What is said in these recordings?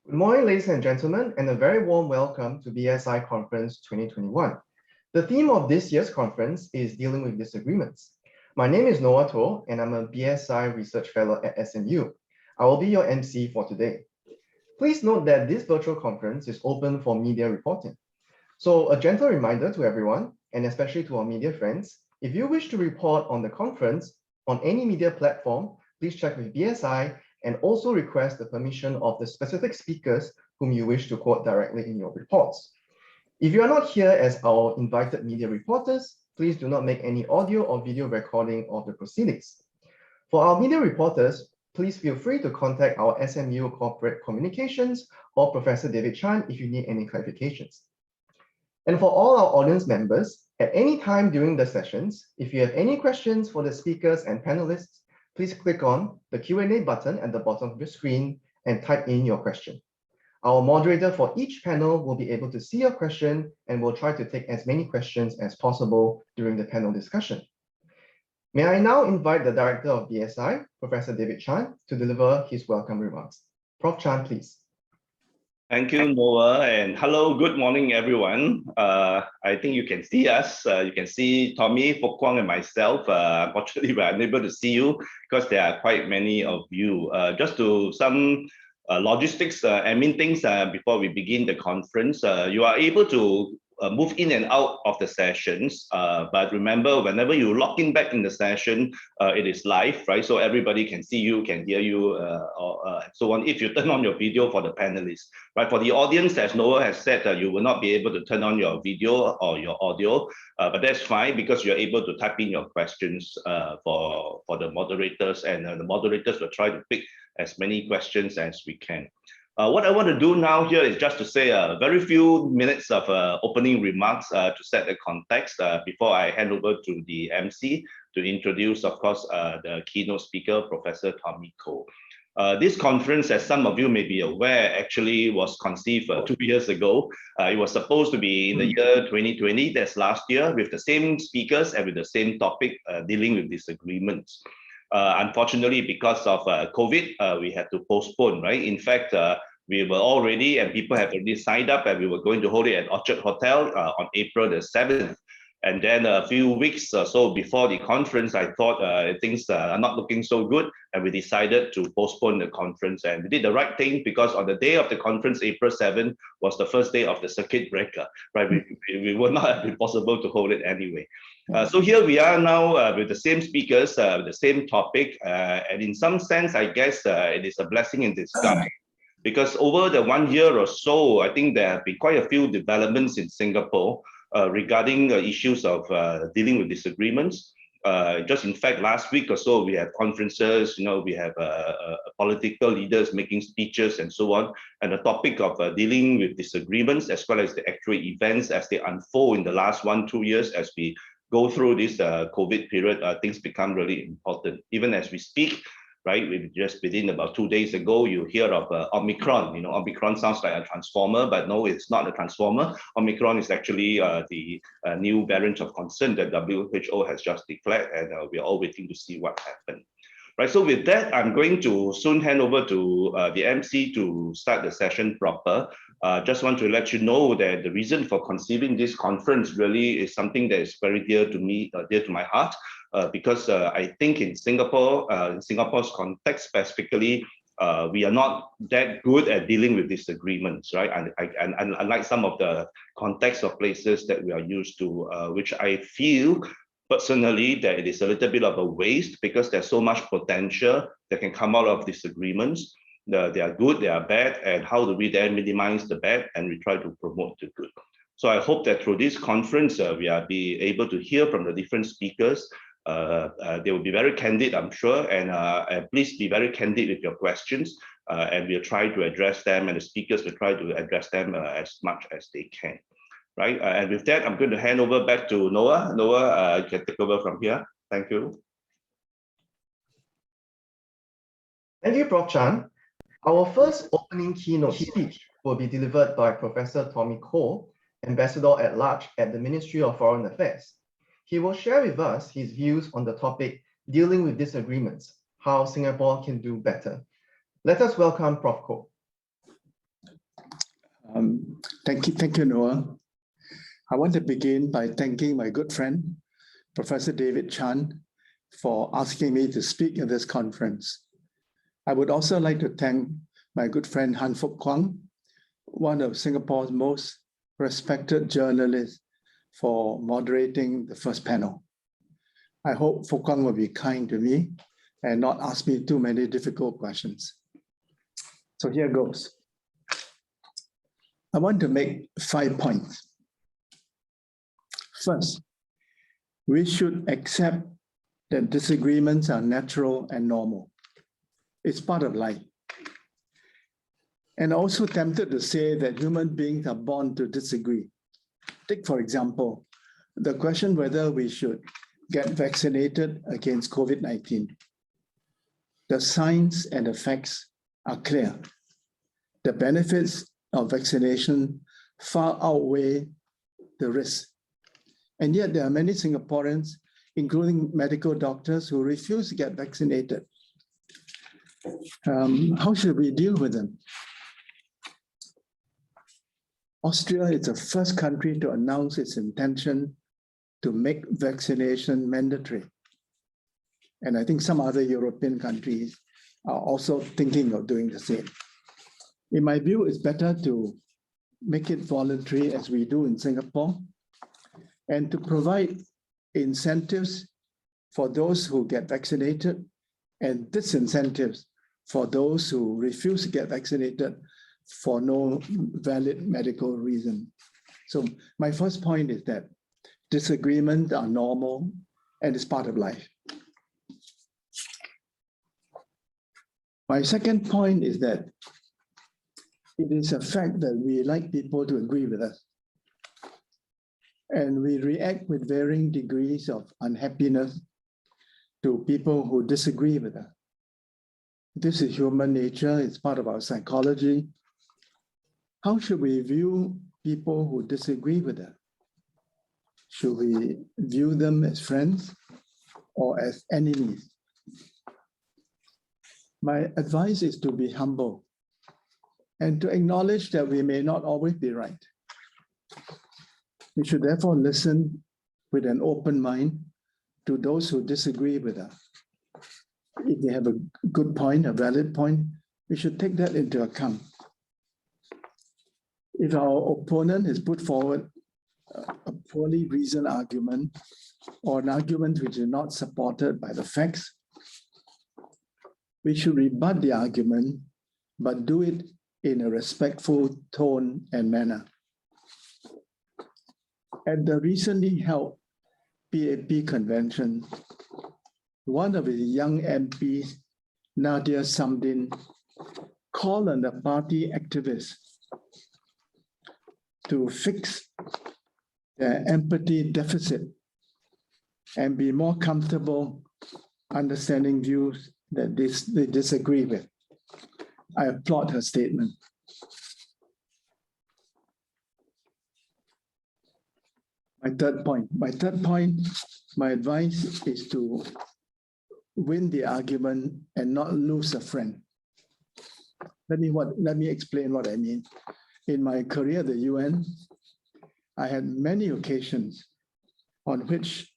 Good morning, ladies and gentlemen, and a very warm welcome to BSI Conference 2021. The theme of this year's conference is Dealing with Disagreements. My name is Noah Toh, and I'm a BSI Research Fellow at SMU. I will be your MC for today. Please note that this virtual conference is open for media reporting. So a gentle reminder to everyone, and especially to our media friends, if you wish to report on the conference on any media platform, please check with BSI and also request the permission of the specific speakers whom you wish to quote directly in your reports. If you are not here as our invited media reporters, please do not make any audio or video recording of the proceedings. For our media reporters, please feel free to contact our SMU Corporate Communications or Professor David Chan if you need any clarifications. And for all our audience members, at any time during the sessions, if you have any questions for the speakers and panelists, please click on the Q&A button at the bottom of your screen and type in your question. Our moderator for each panel will be able to see your question and will try to take as many questions as possible during the panel discussion. May I now invite the Director of BSI, Professor David Chan, to deliver his welcome remarks. Prof. Chan, please. Thank you, Noah, and hello, good morning, everyone. I think you can see us. You can see Tommy, Fook Kwang, and myself. Unfortunately, we're unable to see you because there are quite many of you. Just to some logistics, admin things before we begin the conference. You are able to move in and out of the sessions, but remember, whenever you log in back in the session, it is live, right? So everybody can see you, can hear you, so on. If you turn on your video for the panelists, right? For the audience, as Noah has said, you will not be able to turn on your video or your audio, but that's fine because you're able to type in your questions for the moderators, and the moderators will try to pick as many questions as we can. What I want to do now here is just to say a very few minutes of opening remarks to set the context before I hand over to the MC to introduce, of course, the keynote speaker, Professor Tommy Koh. This conference, as some of you may be aware, actually was conceived 2 years ago. It was supposed to be in the year 2020, that's last year, with the same speakers and with the same topic, dealing with disagreements. Unfortunately, because of COVID, we had to postpone, right? In fact, we were all ready and people have already signed up, and we were going to hold it at Orchard Hotel on April the 7th. And then a few weeks or so before the conference, I thought things are not looking so good, and we decided to postpone the conference. And we did the right thing because on the day of the conference, April 7th, was the first day of the circuit breaker, right? We would not have been possible to hold it anyway. So here we are now with the same speakers, the same topic, and in some sense, I guess it is a blessing in disguise. Because over the 1 year or so, I think there have been quite a few developments in Singapore regarding issues of dealing with disagreements. Just in fact, last week or so, we have conferences, we have political leaders making speeches and so on. And the topic of dealing with disagreements, as well as the actual events as they unfold in the last 1-2 years, as we go through this COVID period, things become really important. Even as we speak, right? We just within about 2 days ago, you hear of Omicron. Omicron sounds like a transformer, but no, it's not a transformer. Omicron is actually the new variant of concern that WHO has just declared, and we're all waiting to see what happens. Right, so with that, I'm going to soon hand over to the MC to start the session proper. Just want to let you know that the reason for conceiving this conference really is something that is very dear to me, dear to my heart, because I think in Singapore's context specifically, we are not that good at dealing with disagreements, right? And unlike some of the contexts of places that we are used to, which I feel personally that it is a little bit of a waste because there's so much potential that can come out of disagreements. They are good, they are bad, and how do we then minimize the bad and we try to promote the good? So I hope that through this conference, we are be able to hear from the different speakers. They will be very candid, I'm sure, and please be very candid with your questions, and we'll try to address them, and the speakers will try to address them as much as they can. Right, and with that, I'm going to hand over back to Noah. Noah, you can take over from here. Thank you. Thank you, Prof. Chan. Our first opening keynote speech will be delivered by Professor Tommy Koh, Ambassador at Large at the Ministry of Foreign Affairs. He will share with us his views on the topic, Dealing with Disagreements, how Singapore can do better. Let us welcome Prof. Koh. Thank you, Noah. I want to begin by thanking my good friend, Professor David Chan, for asking me to speak at this conference. I would also like to thank my good friend Han Fook Kwang, one of Singapore's most respected journalists, for moderating the first panel. I hope Fook Kwang will be kind to me and not ask me too many difficult questions. So here goes. I want to make 5 points. First, we should accept that disagreements are natural and normal. It's part of life. And also tempted to say that human beings are born to disagree. Take, for example, the question whether we should get vaccinated against COVID-19. The science and the facts are clear. The benefits of vaccination far outweigh the risks. And yet there are many Singaporeans, including medical doctors, who refuse to get vaccinated. How should we deal with them? Austria is the first country to announce its intention to make vaccination mandatory. And I think some other European countries are also thinking of doing the same. In my view, it's better to make it voluntary as we do in Singapore, and to provide incentives for those who get vaccinated and disincentives for those who refuse to get vaccinated for no valid medical reason. So my first point is that disagreements are normal and it's part of life. My second point is that it is a fact that we like people to agree with us. And we react with varying degrees of unhappiness to people who disagree with us. This is human nature, it's part of our psychology. How should we view people who disagree with us? Should we view them as friends or as enemies? My advice is to be humble and to acknowledge that we may not always be right. We should therefore listen with an open mind to those who disagree with us. If they have a good point, a valid point, we should take that into account. If our opponent has put forward a poorly reasoned argument or an argument which is not supported by the facts, we should rebut the argument, but do it in a respectful tone and manner. At the recently held PAP convention, one of the young MPs, Nadia Samdin, called on the party activists to fix their empathy deficit and be more comfortable understanding views that they disagree with. I applaud her statement. My third point, my advice is to win the argument and not lose a friend. Let me explain what I mean. In my career at the UN, I had many occasions on which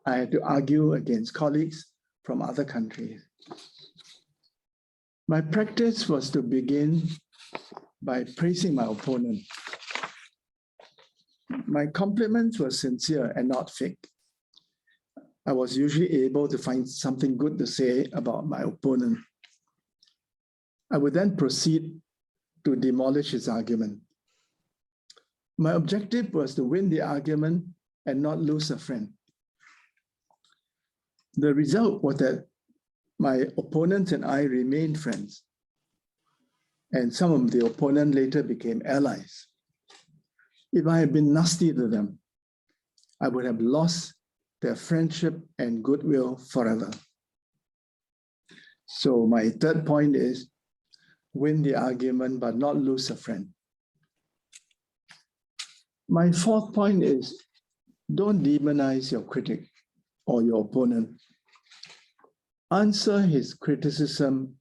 I had to argue against colleagues from other countries. My practice was to begin by praising my opponent. My compliments were sincere and not fake. I was usually able to find something good to say about my opponent. I would then proceed to demolish his argument. My objective was to win the argument and not lose a friend. The result was that my opponents and I remained friends, and some of the opponents later became allies. If I had been nasty to them, I would have lost their friendship and goodwill forever. So my third point is win the argument, but not lose a friend. My fourth point is don't demonize your critic or your opponent. Answer his criticism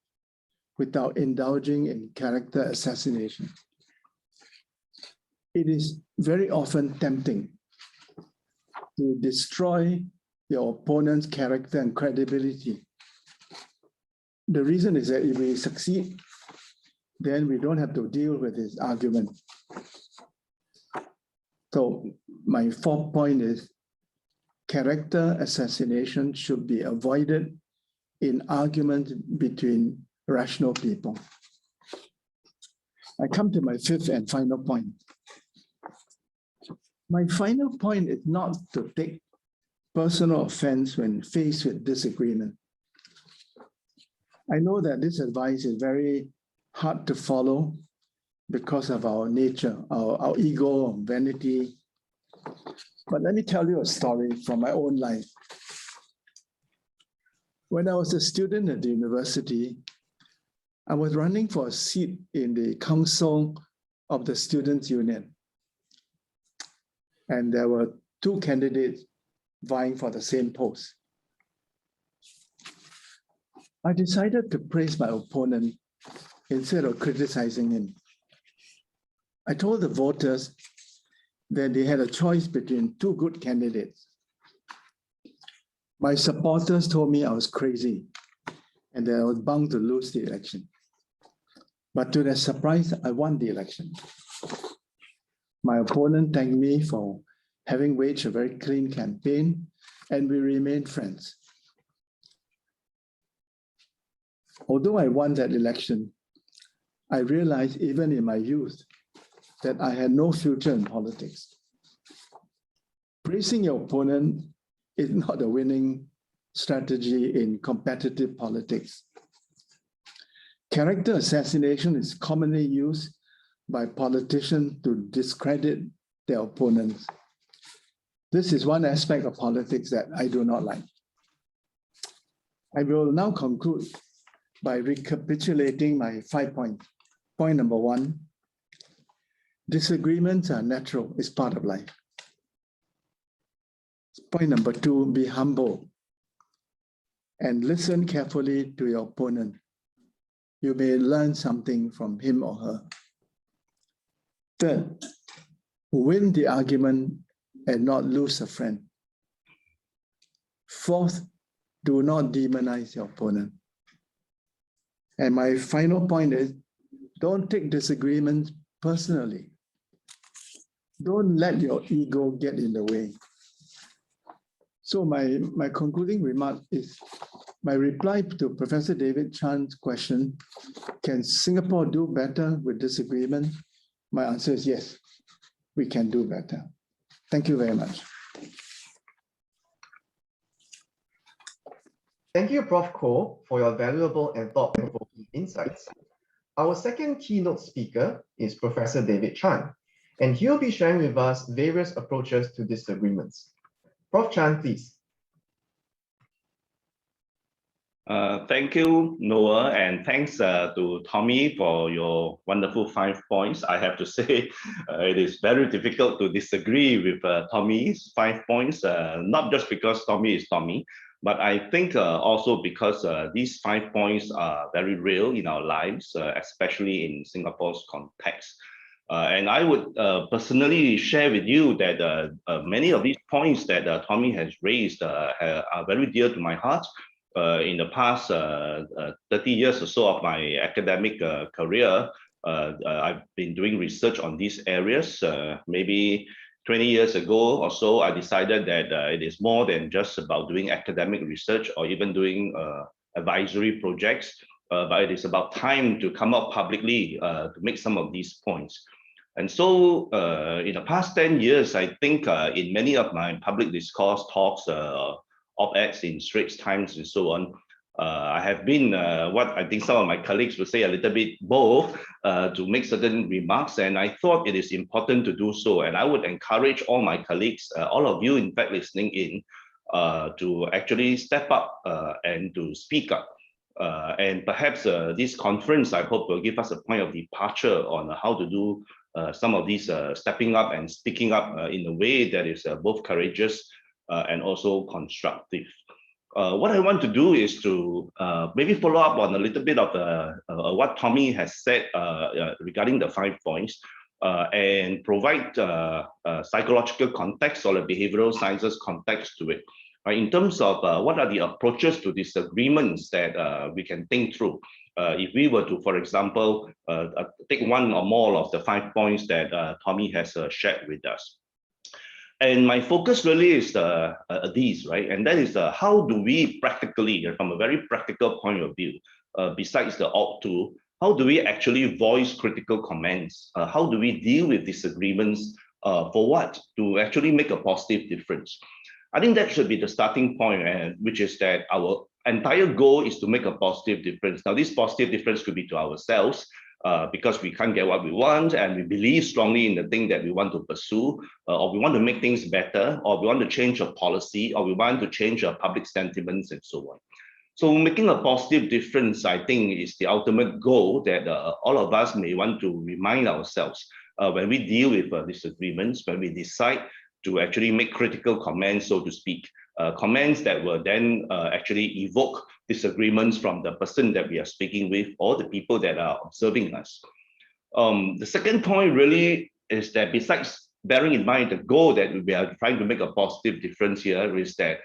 without indulging in character assassination. it is very often tempting to destroy your opponent's character and credibility. The reason is that if we succeed, then we don't have to deal with his argument. So my fourth point is character assassination should be avoided in arguments between rational people. I come to my fifth and final point. My final point is not to take personal offense when faced with disagreement. I know that this advice is very hard to follow because of our nature, our ego, our vanity. But let me tell you a story from my own life. When I was a student at the university, I was running for a seat in the council of the Students' Union. And there were two candidates vying for the same post. I decided to praise my opponent instead of criticizing him. I told the voters that they had a choice between two good candidates. My supporters told me I was crazy and that I was bound to lose the election. But to their surprise, I won the election. My opponent thanked me for having waged a very clean campaign, and we remained friends. Although I won that election, I realized even in my youth that I had no future in politics. Praising your opponent is not a winning strategy in competitive politics. Character assassination is commonly used by politicians to discredit their opponents. This is one aspect of politics that I do not like. I will now conclude by recapitulating my 5 points. Point number 1, disagreements are natural, it's part of life. Point number 2, be humble and listen carefully to your opponent. You may learn something from him or her. Third, win the argument and not lose a friend. Fourth, do not demonize your opponent. And my final point is, don't take disagreements personally. Don't let your ego get in the way. So my concluding remark is, my reply to Professor David Chan's question, can Singapore do better with disagreement? My answer is yes, we can do better. Thank you very much. Thank you, Prof. Koh, for your valuable and thought-provoking insights. Our second keynote speaker is Professor David Chan, and he'll be sharing with us various approaches to disagreements. Prof. Chan, please. Thank you, Noah, and thanks to Tommy for your wonderful 5 points. I have to say, it is very difficult to disagree with Tommy's 5 points, not just because Tommy is Tommy, but I think also because these 5 points are very real in our lives, especially in Singapore's context. And I would personally share with you that many of these points that Tommy has raised are very dear to my heart. In the past 30 years or so of my academic career, I've been doing research on these areas. Maybe 20 years ago or so, I decided that it is more than just about doing academic research or even doing advisory projects, but it is about time to come up publicly to make some of these points. And so in the past 10 years, I think in many of my public discourse talks, op-eds in Straits Times and so on, I have been what I think some of my colleagues would say a little bit bold to make certain remarks, and I thought it is important to do so. And I would encourage all my colleagues, all of you in fact listening in, to actually step up and to speak up. And perhaps this conference, I hope, will give us a point of departure on how to do some of these stepping up and speaking up in a way that is both courageous and also constructive. What I want to do is to maybe follow up on a little bit of what Tommy has said regarding the 5 points. and provide psychological context or the behavioral sciences context to it. In terms of what are the approaches to disagreements that we can think through. If we were to, for example, take one or more of the 5 points that Tommy has shared with us. And my focus really is these, right? And that is how do we practically, from a very practical point of view, besides the ought to, how do we actually voice critical comments? How do we deal with disagreements? For what? To actually make a positive difference. I think that should be the starting point, which is that our entire goal is to make a positive difference. Now, this positive difference could be to ourselves, because we can't get what we want and we believe strongly in the thing that we want to pursue, or we want to make things better, or we want to change a policy, or we want to change our public sentiments and so on. So making a positive difference, I think, is the ultimate goal that all of us may want to remind ourselves when we deal with disagreements, when we decide to actually make critical comments, so to speak, comments that will then actually evoke disagreements from the person that we are speaking with or the people that are observing us. The second point really is that besides bearing in mind the goal that we are trying to make a positive difference here is that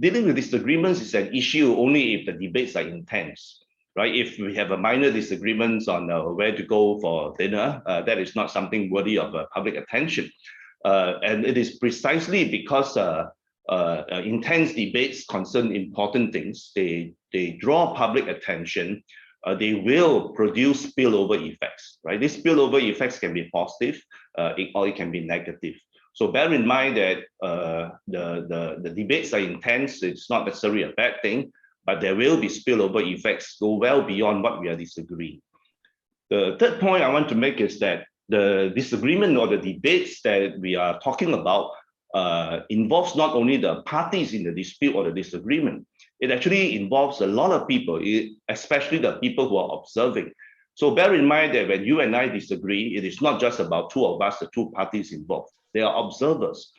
dealing with disagreements is an issue only if the debates are intense, right? If we have a minor disagreements on where to go for dinner, that is not something worthy of public attention. And it is precisely because intense debates concern important things. They draw public attention. They will produce spillover effects, right? These spillover effects can be positive or it can be negative. So bear in mind that the debates are intense. It's not necessarily a bad thing, but there will be spillover effects go well beyond what we are disagreeing. The third point I want to make is that the disagreement or the debates that we are talking about involves not only the parties in the dispute or the disagreement, it actually involves a lot of people, especially the people who are observing. So bear in mind that when you and I disagree, it is not just about two of us, the two parties involved. They are observers.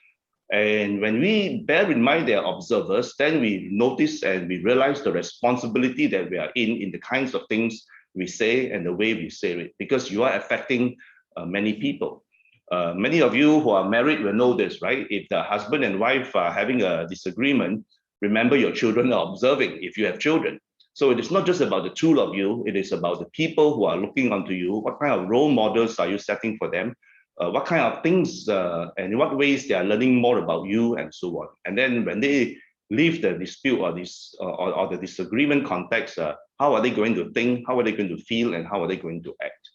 And when we bear in mind they are observers, then we notice and we realize the responsibility that we are in the kinds of things we say and the way we say it, because you are affecting many people. Many of you who are married will know this, right? If the husband and wife are having a disagreement, remember your children are observing if you have children. So it is not just about the two of you, it is about the people who are looking onto you. What kind of role models are you setting for them? What kind of things and in what ways they are learning more about you and so on. And then when they leave the dispute or the disagreement context, how are they going to think? How are they going to feel? And how are they going to act?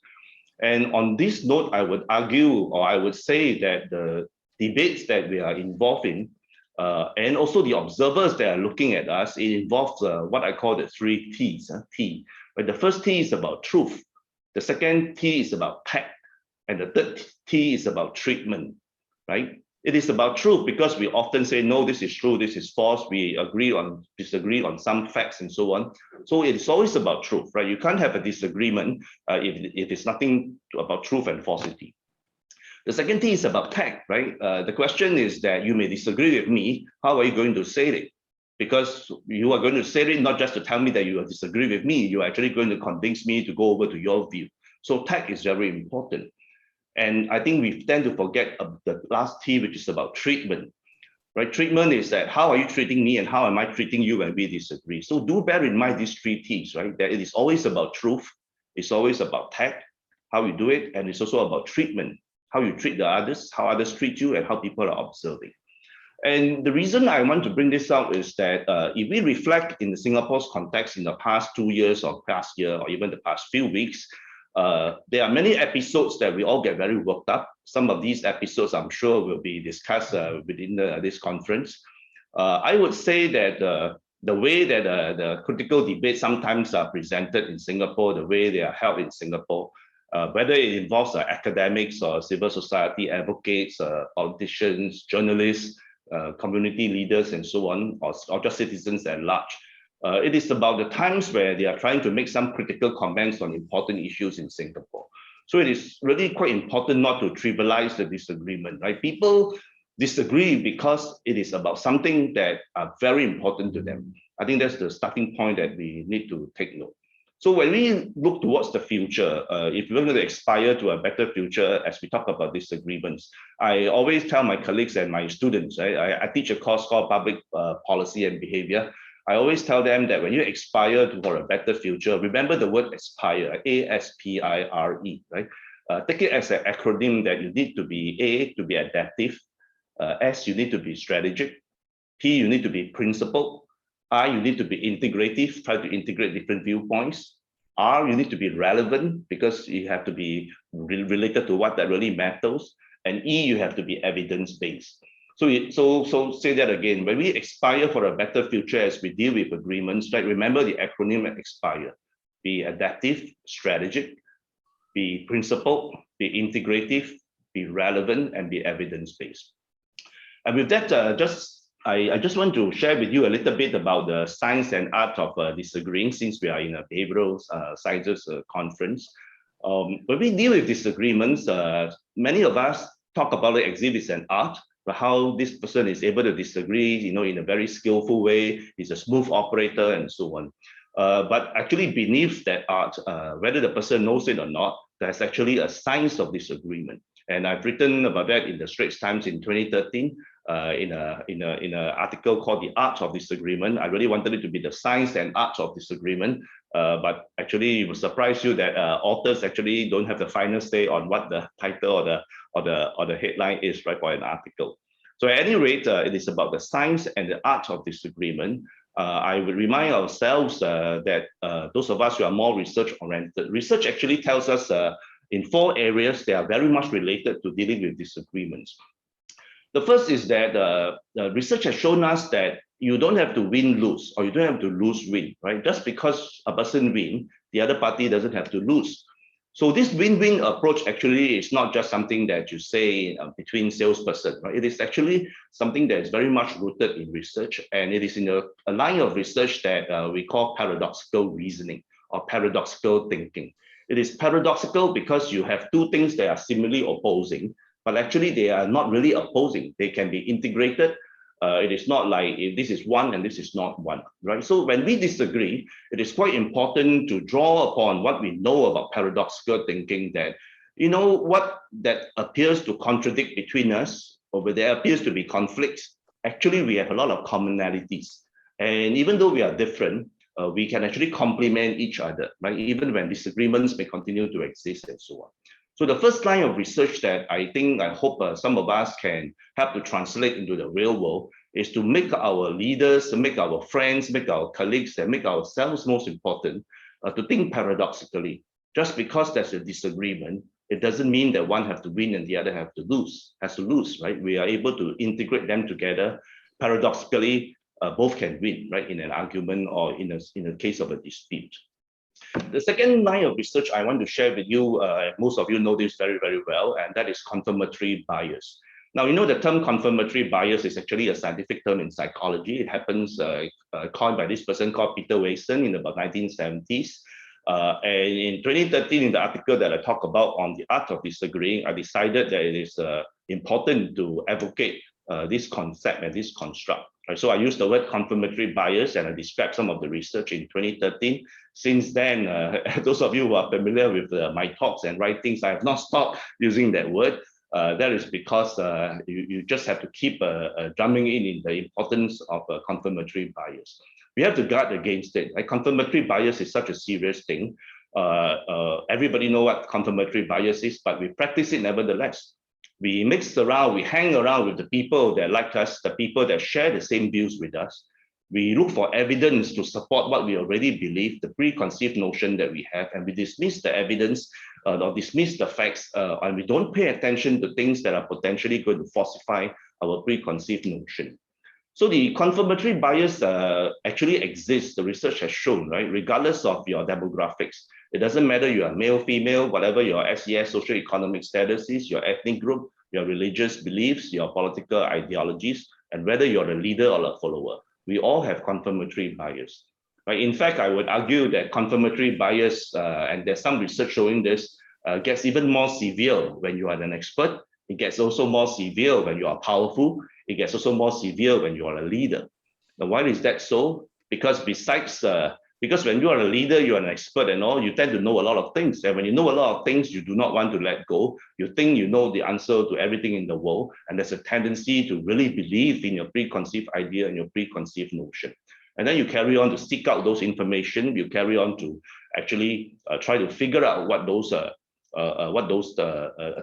And on this note, I would argue, or I would say that the debates that we are involved in, and also the observers that are looking at us, it involves what I call the 3 T's. T. But the first T is about truth. The second T is about tact. And the third T is about treatment, right? It is about truth because we often say, no, this is true, this is false. We disagree on some facts and so on. So it is always about truth, right? You can't have a disagreement if it's nothing about truth and falsity. The second T is about tact, right? The question is that you may disagree with me. How are you going to say it? Because you are going to say it not just to tell me that you disagree with me, you're actually going to convince me to go over to your view. So tact is very important. And I think we tend to forget the last T, which is about treatment, right? Treatment is that how are you treating me and how am I treating you when we disagree? So do bear in mind these 3 T's, right? That it is always about truth, it's always about tact, how you do it, and it's also about treatment, how you treat the others, how others treat you, and how people are observing. And the reason I want to bring this out is that if we reflect in Singapore's context in the past 2 years or past year or even the past few weeks, there are many episodes that we all get very worked up. Some of these episodes, I'm sure, will be discussed within this conference. I would say that the way that the critical debates sometimes are presented in Singapore, the way they are held in Singapore, whether it involves academics or civil society advocates, politicians, journalists, community leaders, and so on, or just citizens at large. It is about the times where they are trying to make some critical comments on important issues in Singapore. So it is really quite important not to trivialize the disagreement, right? People disagree because it is about something that are very important to them. I think that's the starting point that we need to take note. So when we look towards the future, if we're going to aspire to a better future, as we talk about disagreements, I always tell my colleagues and my students, I teach a course called Public Policy and Behavior. I always tell them that when you aspire for a better future, remember the word aspire, A-S-P-I-R-E, right? Take it as an acronym that you need to be A, to be adaptive, S, you need to be strategic, P, you need to be principled, I, you need to be integrative, try to integrate different viewpoints. R, you need to be relevant because you have to be related to what that really matters. And E, you have to be evidence-based. So say that again. When we aspire for a better future as we deal with agreements, right? Remember the acronym ASPIRE. Be adaptive, strategic, be principled, be integrative, be relevant, and be evidence-based. And with that, I just want to share with you a little bit about the science and art of disagreeing, since we are in a behavioral sciences conference. When we deal with disagreements, many of us talk about it as if it's an art, but how this person is able to disagree, in a very skillful way, he's a smooth operator and so on. But actually beneath that art, whether the person knows it or not, there's actually a science of disagreement. And I've written about that in the Straits Times in 2013. In an article called The Art of Disagreement. I really wanted it to be the science and art of disagreement, but actually it will surprise you that authors actually don't have the final say on what the title or the headline is, right, for an article. So at any rate, it is about the science and the art of disagreement. I would remind ourselves that those of us who are more research-oriented, research actually tells us in 4 areas they are very much related to dealing with disagreements. The first is that the research has shown us that you don't have to win-lose, or you don't have to lose-win, right? Just because a person wins, the other party doesn't have to lose. So this win-win approach actually is not just something that you say between salesperson, right? It is actually something that is very much rooted in research, and it is in a line of research that we call paradoxical reasoning or paradoxical thinking. It is paradoxical because you have 2 things that are seemingly opposing, but actually they are not really opposing. They can be integrated. It is not like if this is one and this is not one, right? So when we disagree, it is quite important to draw upon what we know about paradoxical thinking, that, what that appears to contradict between us, or there appears to be conflicts, actually we have a lot of commonalities. And even though we are different, we can actually complement each other, right? Even when disagreements may continue to exist and so on. So the first line of research that I hope some of us can help to translate into the real world is to make our leaders, to make our friends, make our colleagues, and make ourselves most important, to think paradoxically. Just because there's a disagreement, it doesn't mean that one has to win and the other has to lose, right? We are able to integrate them together. Paradoxically, both can win, right, in an argument or in a case of a dispute. The second line of research I want to share with you, most of you know this very, very well, and that is confirmatory bias. Now, the term confirmatory bias is actually a scientific term in psychology. It happens coined by this person called Peter Wason in about 1970s. And in 2013, in the article that I talk about on the art of disagreeing, I decided that it is important to advocate this concept and this construct. Right? So I used the word confirmatory bias, and I described some of the research in 2013. Since then, those of you who are familiar with my talks and writings, I have not stopped using that word. That is because you just have to keep drumming in the importance of confirmatory bias. We have to guard against it. Like, confirmatory bias is such a serious thing. Everybody knows what confirmatory bias is, but we practice it nevertheless. We mix around, we hang around with the people that like us, the people that share the same views with us. We look for evidence to support what we already believe, the preconceived notion that we have, and we dismiss the evidence or dismiss the facts, and we don't pay attention to things that are potentially going to falsify our preconceived notion. So the confirmatory bias actually exists, the research has shown, right? Regardless of your demographics. It doesn't matter you are male, female, whatever your SES, socioeconomic status is, your ethnic group, your religious beliefs, your political ideologies, and whether you're a leader or a follower. We all have confirmatory bias. Right? In fact, I would argue that confirmatory bias, and there's some research showing this, gets even more severe when you are an expert. It gets also more severe when you are powerful. It gets also more severe when you are a leader. Now, why is that so? Because besides Because when you are a leader, you are an expert and all, you tend to know a lot of things. And when you know a lot of things, you do not want to let go. You think you know the answer to everything in the world. And there's a tendency to really believe in your preconceived idea and your preconceived notion. And then you carry on to seek out those information. You carry on to actually try to figure out what those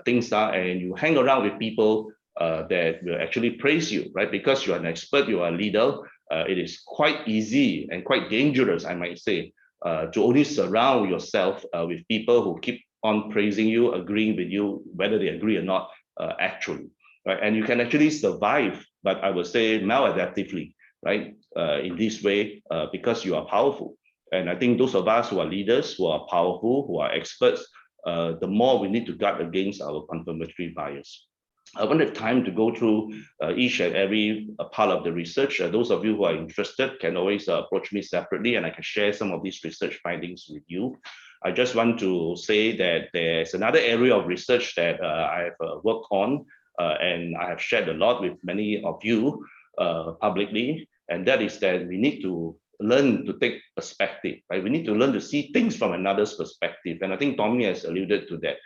things are. And you hang around with people that will actually praise you, right? Because you are an expert, you are a leader. It is quite easy and quite dangerous, I might say, to only surround yourself with people who keep on praising you, agreeing with you, whether they agree or not, actually, right? And you can actually survive, but I would say maladaptively, right? In this way, because you are powerful. And I think those of us who are leaders, who are powerful, who are experts, the more we need to guard against our confirmatory bias. I won't have time to go through each and every part of the research. Those of you who are interested can always approach me separately and I can share some of these research findings with you. I just want to say that there's another area of research that I have worked on and I have shared a lot with many of you publicly, and that is that we need to learn to take perspective, right? We need to learn to see things from another's perspective. And I think Tommy has alluded to that.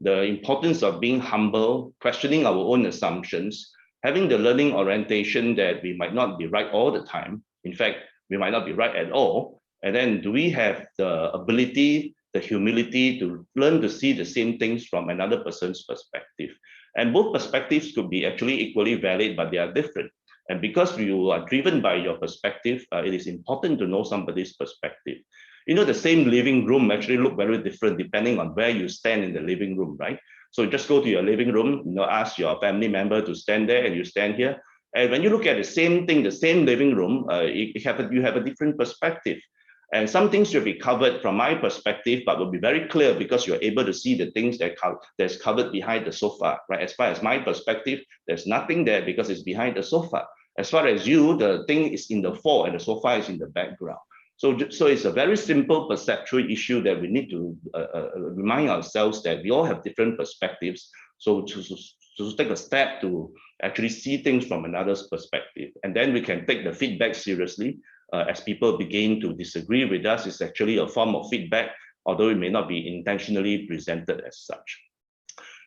The importance of being humble, questioning our own assumptions, having the learning orientation that we might not be right all the time. In fact, we might not be right at all. And then do we have the ability, the humility to learn to see the same things from another person's perspective? And both perspectives could be actually equally valid, but they are different. And because you are driven by your perspective, it is important to know somebody's perspective. You know, the same living room actually look very different depending on where you stand in the living room, right? So just go to your living room, you know, ask your family member to stand there and you stand here. And when you look at the same thing, the same living room, you have a different perspective. And some things will be covered from my perspective, but will be very clear because you're able to see the things that's covered behind the sofa, right? As far as my perspective, there's nothing there because it's behind the sofa. As far as you, the thing is in the fore and the sofa is in the background. So it's a very simple perceptual issue that we need to remind ourselves that we all have different perspectives. So to take a step to actually see things from another's perspective. And then we can take the feedback seriously. As people begin to disagree with us, it's actually a form of feedback, although it may not be intentionally presented as such.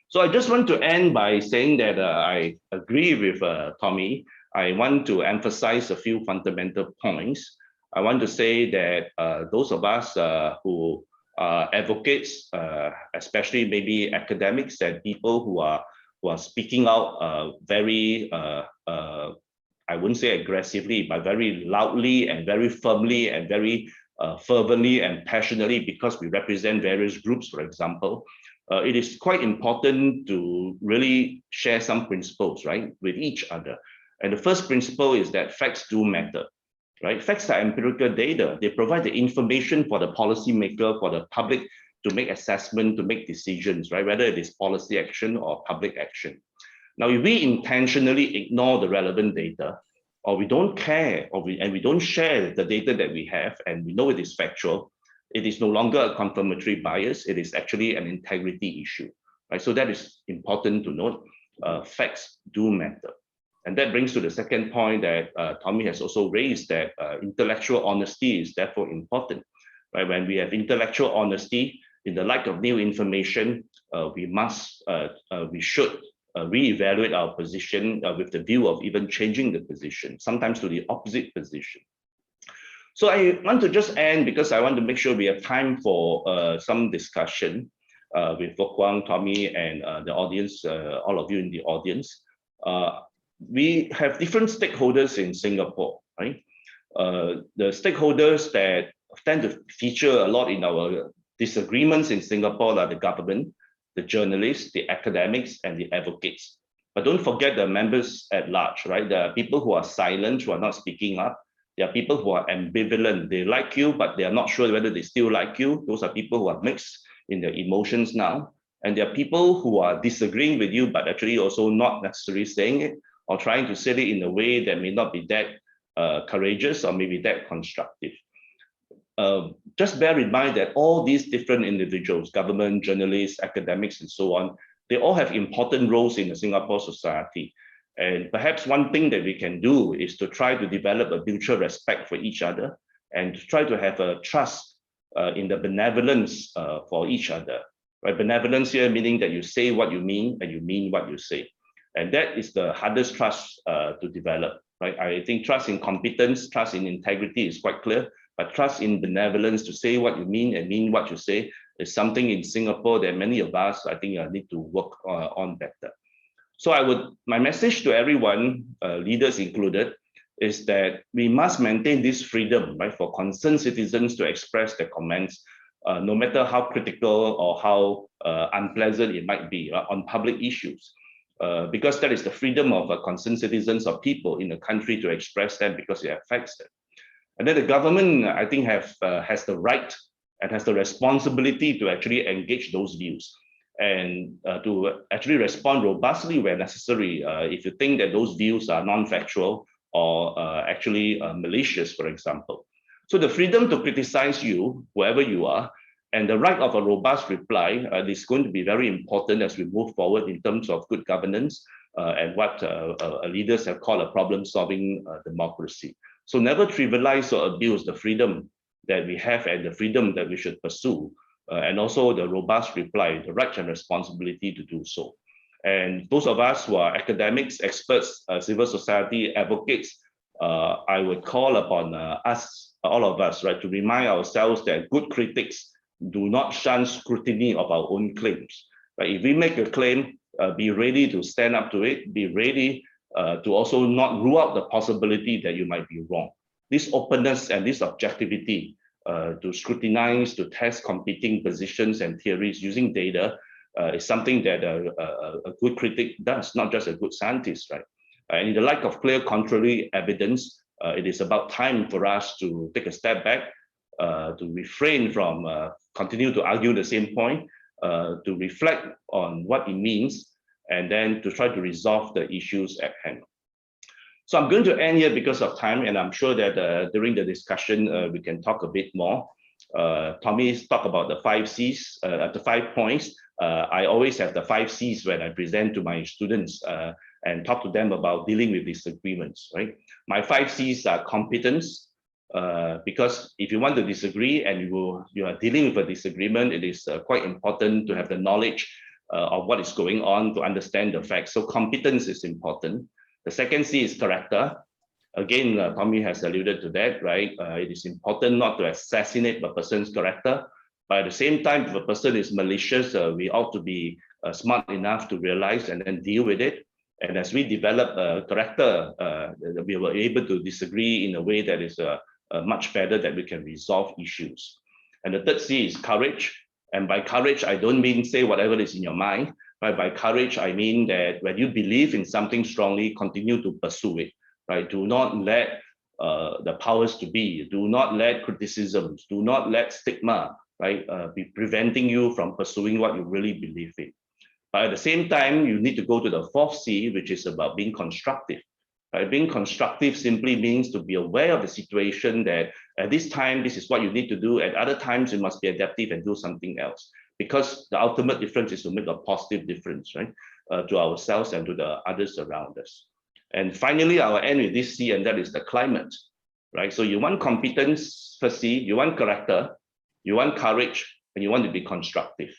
So I just want to end by saying that I agree with Tommy. I want to emphasize a few fundamental points. I want to say that those of us who are advocates, especially maybe academics and people who are speaking out very, I wouldn't say aggressively, but very loudly and very firmly and very fervently and passionately because we represent various groups, for example, it is quite important to really share some principles, right, with each other. And the first principle is that facts do matter. Right? Facts are empirical data. They provide the information for the policymaker, for the public to make assessment, to make decisions, right? Whether it is policy action or public action. Now, if we intentionally ignore the relevant data, or we don't care, and we don't share the data that we have, and we know it is factual, it is no longer a confirmatory bias. It is actually an integrity issue, right? So that is important to note. Facts do matter. And that brings to the second point that Tommy has also raised, that intellectual honesty is therefore important. Right? When we have intellectual honesty, in the light of new information, we should reevaluate our position with the view of even changing the position, sometimes to the opposite position. So I want to just end because I want to make sure we have time for some discussion with Fook Kwang, Tommy, and the audience, all of you in the audience. We have different stakeholders in Singapore, right? The stakeholders that tend to feature a lot in our disagreements in Singapore are the government, the journalists, the academics, and the advocates. But don't forget the members at large, right? There are people who are silent, who are not speaking up. There are people who are ambivalent. They like you, but they are not sure whether they still like you. Those are people who are mixed in their emotions now. And there are people who are disagreeing with you, but actually also not necessarily saying it, or trying to say it in a way that may not be that courageous or maybe that constructive. Just bear in mind that all these different individuals, government, journalists, academics, and so on, they all have important roles in the Singapore society. And perhaps one thing that we can do is to try to develop a mutual respect for each other and to try to have a trust in the benevolence for each other. Right? Benevolence here meaning that you say what you mean and you mean what you say. And that is the hardest trust to develop. Right? I think trust in competence, trust in integrity is quite clear, but trust in benevolence to say what you mean and mean what you say is something in Singapore that many of us, I think, need to work on better. So my message to everyone, leaders included, is that we must maintain this freedom, right, for concerned citizens to express their comments, no matter how critical or how unpleasant it might be on public issues. Because that is the freedom of concerned citizens or people in the country to express them because it affects them. And then the government, I think, has the right and has the responsibility to actually engage those views and to actually respond robustly where necessary if you think that those views are non-factual or actually malicious, for example. So the freedom to criticize you, whoever you are, and the right of a robust reply is going to be very important as we move forward in terms of good governance and what leaders have called a problem-solving democracy. So never trivialize or abuse the freedom that we have and the freedom that we should pursue, and also the robust reply, the right and responsibility to do so. And those of us who are academics, experts, civil society advocates, I would call upon all of us, right, to remind ourselves that good critics do not shun scrutiny of our own claims. Right? If we make a claim, be ready to stand up to it, be ready to also not rule out the possibility that you might be wrong. This openness and this objectivity to scrutinize, to test competing positions and theories using data is something that a good critic does, not just a good scientist, right? And in the light of clear contrary evidence, it is about time for us to take a step back, to refrain from continue to argue the same point, to reflect on what it means, and then to try to resolve the issues at hand. So I'm going to end here because of time, and I'm sure that during the discussion, we can talk a bit more. Tommy talked about the 5 C's, the 5 points. I always have the 5 C's when I present to my students and talk to them about dealing with disagreements, right? My 5 C's are competence, because if you want to disagree and you are dealing with a disagreement, it is quite important to have the knowledge of what is going on to understand the facts. So competence is important. The second C is character. Again, Tommy has alluded to that, right? It is important not to assassinate a person's character, but at the same time, if a person is malicious, we ought to be smart enough to realize and then deal with it. And as we develop a character, we were able to disagree in a way that is much better, that we can resolve issues. And the third C is courage. And by courage, I don't mean say whatever is in your mind. Right? By courage, I mean that when you believe in something strongly, continue to pursue it. Right? Do not let the powers to be, do not let criticisms, do not let stigma, right, be preventing you from pursuing what you really believe in. But at the same time, you need to go to the 4th C, which is about being constructive. Right? Being constructive simply means to be aware of the situation that at this time, this is what you need to do. At other times, you must be adaptive and do something else. Because the ultimate difference is to make a positive difference, right, to ourselves and to the others around us. And finally, I will end with this C, and that is the climate, right? So you want competence, first C, you want character, you want courage, and you want to be constructive.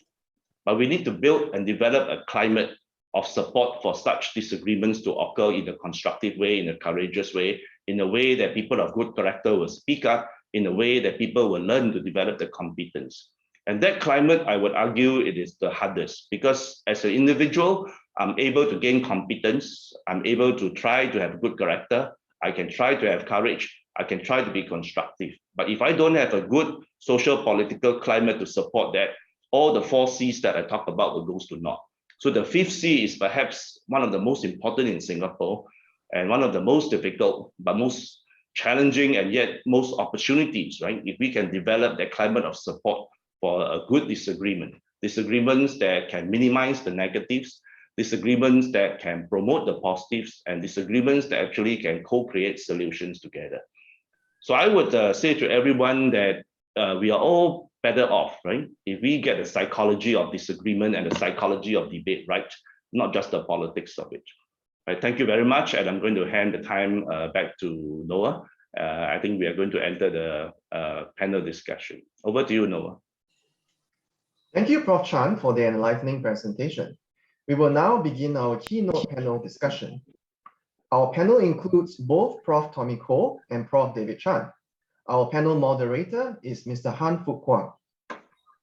But we need to build and develop a climate of support for such disagreements to occur in a constructive way, in a courageous way, in a way that people of good character will speak up, in a way that people will learn to develop the competence. And that climate, I would argue, it is the hardest, because as an individual, I'm able to gain competence. I'm able to try to have good character. I can try to have courage. I can try to be constructive. But if I don't have a good social political climate to support that, all the 4 C's that I talked about will go to naught. So the 5th C is perhaps one of the most important in Singapore and one of the most difficult, but most challenging and yet most opportunities, right? If we can develop that climate of support for a good disagreement, disagreements that can minimize the negatives, disagreements that can promote the positives, and disagreements that actually can co-create solutions together. So I would say to everyone that we are all better off, right, if we get the psychology of disagreement and the psychology of debate right, not just the politics of it. Right, thank you very much, and I'm going to hand the time back to Noah, I think we are going to enter the panel discussion. Over to you, Noah. Thank you, Prof. Chan, for the enlightening presentation. We will now begin our keynote panel discussion. Our panel includes both Prof. Tommy Koh and Prof. David Chan. Our panel moderator is Mr. Han Fook Kwang.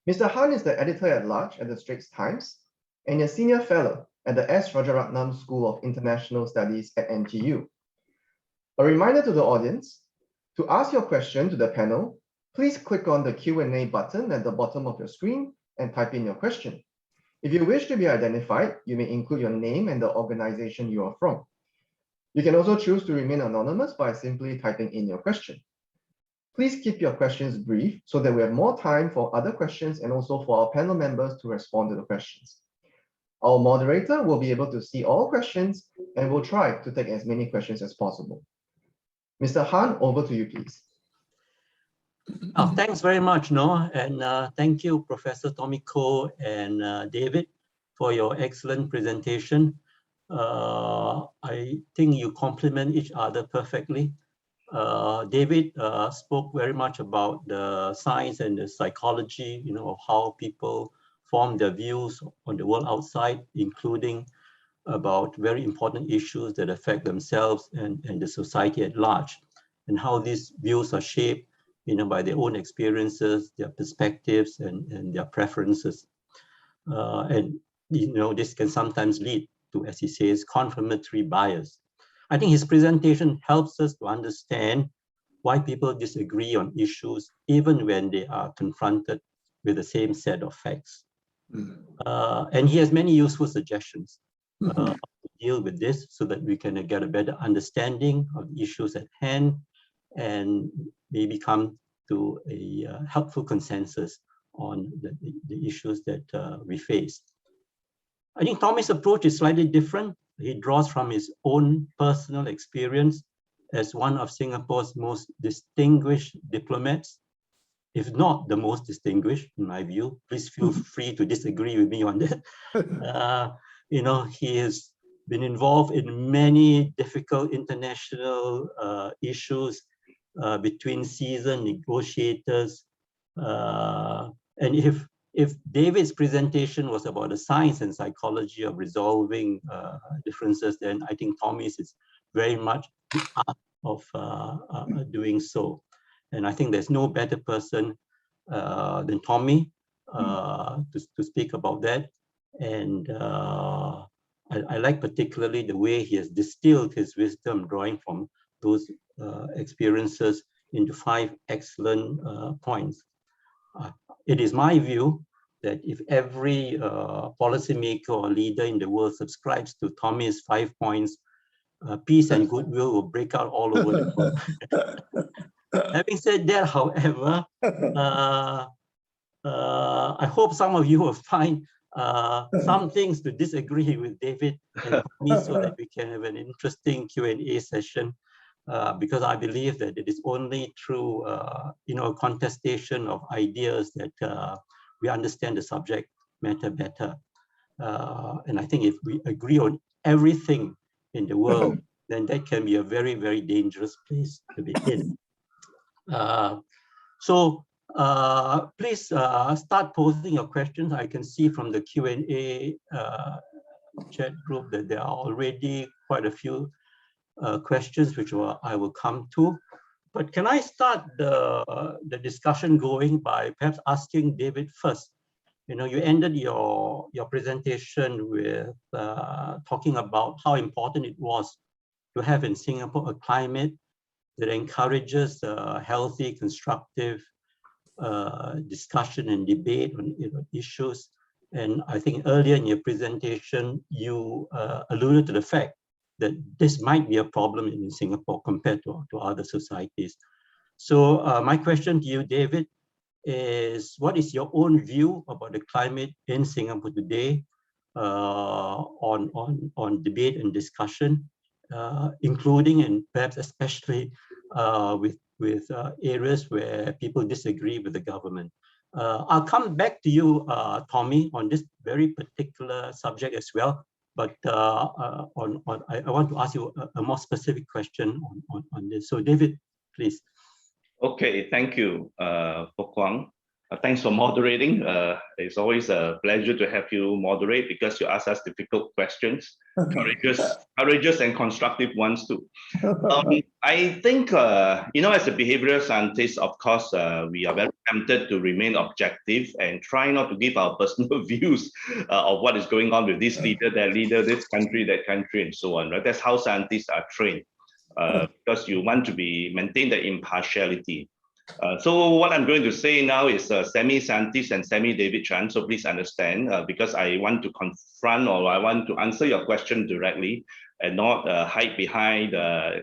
Mr. Han is the editor-at-large at the Straits Times and a senior fellow at the S. Rajaratnam School of International Studies at NTU. A reminder to the audience, to ask your question to the panel, please click on the Q&A button at the bottom of your screen and type in your question. If you wish to be identified, you may include your name and the organization you are from. You can also choose to remain anonymous by simply typing in your question. Please keep your questions brief so that we have more time for other questions and also for our panel members to respond to the questions. Our moderator will be able to see all questions and will try to take as many questions as possible. Mr. Han, over to you, please. Thanks very much, Noah, and thank you, Professor Tommy Koh and David, for your excellent presentation. I think you complement each other perfectly. David spoke very much about the science and the psychology, of how people form their views on the world outside, including about very important issues that affect themselves and the society at large, and how these views are shaped by their own experiences, their perspectives, and their preferences. And this can sometimes lead to, as he says, confirmatory bias. I think his presentation helps us to understand why people disagree on issues, even when they are confronted with the same set of facts. And he has many useful suggestions to deal with this so that we can get a better understanding of the issues at hand and maybe come to a helpful consensus on the issues that we face. I think Tommy's approach is slightly different. He draws from his own personal experience as one of Singapore's most distinguished diplomats, if not the most distinguished, in my view. Please feel free to disagree with me on that. He has been involved in many difficult international issues between seasoned negotiators. And if David's presentation was about the science and psychology of resolving differences, then I think Tommy's is very much the art of doing so. And I think there's no better person than Tommy to speak about that. And I like particularly the way he has distilled his wisdom, drawing from those experiences into 5 excellent points. It is my view that if every policymaker or leader in the world subscribes to Tommy's 5 points, peace and goodwill will break out all over the world. Having said that, however, I hope some of you will find some things to disagree with David and me so that we can have an interesting Q&A session. Because I believe that it is only through a contestation of ideas that we understand the subject matter better. And I think if we agree on everything in the world, then that can be a very, very dangerous place to be in. So please start posting your questions. I can see from the Q&A chat group that there are already quite a few questions, which I will come to. But can I start the discussion going by perhaps asking David first? You ended your presentation with talking about how important it was to have in Singapore a climate that encourages healthy, constructive discussion and debate on issues. And I think earlier in your presentation, you alluded to the fact that this might be a problem in Singapore compared to other societies. So my question to you, David, is what is your own view about the climate in Singapore today on debate and discussion, including and perhaps especially with areas where people disagree with the government? I'll come back to you, Tommy, on this very particular subject as well. But I want to ask you a more specific question on this. So, David, please. Okay, thank you, Fook Kwang. Thanks for moderating. It's always a pleasure to have you moderate because you ask us difficult questions, courageous and constructive ones too. I think, as a behavioral scientist, of course, we are very tempted to remain objective and try not to give our personal views of what is going on with this leader, that leader, this country, that country, and so on. Right? That's how scientists are trained, because you want to maintain the impartiality. So what I'm going to say now is semi-scientist and semi-David Chan, so please understand, because I want to confront or I want to answer your question directly and not hide behind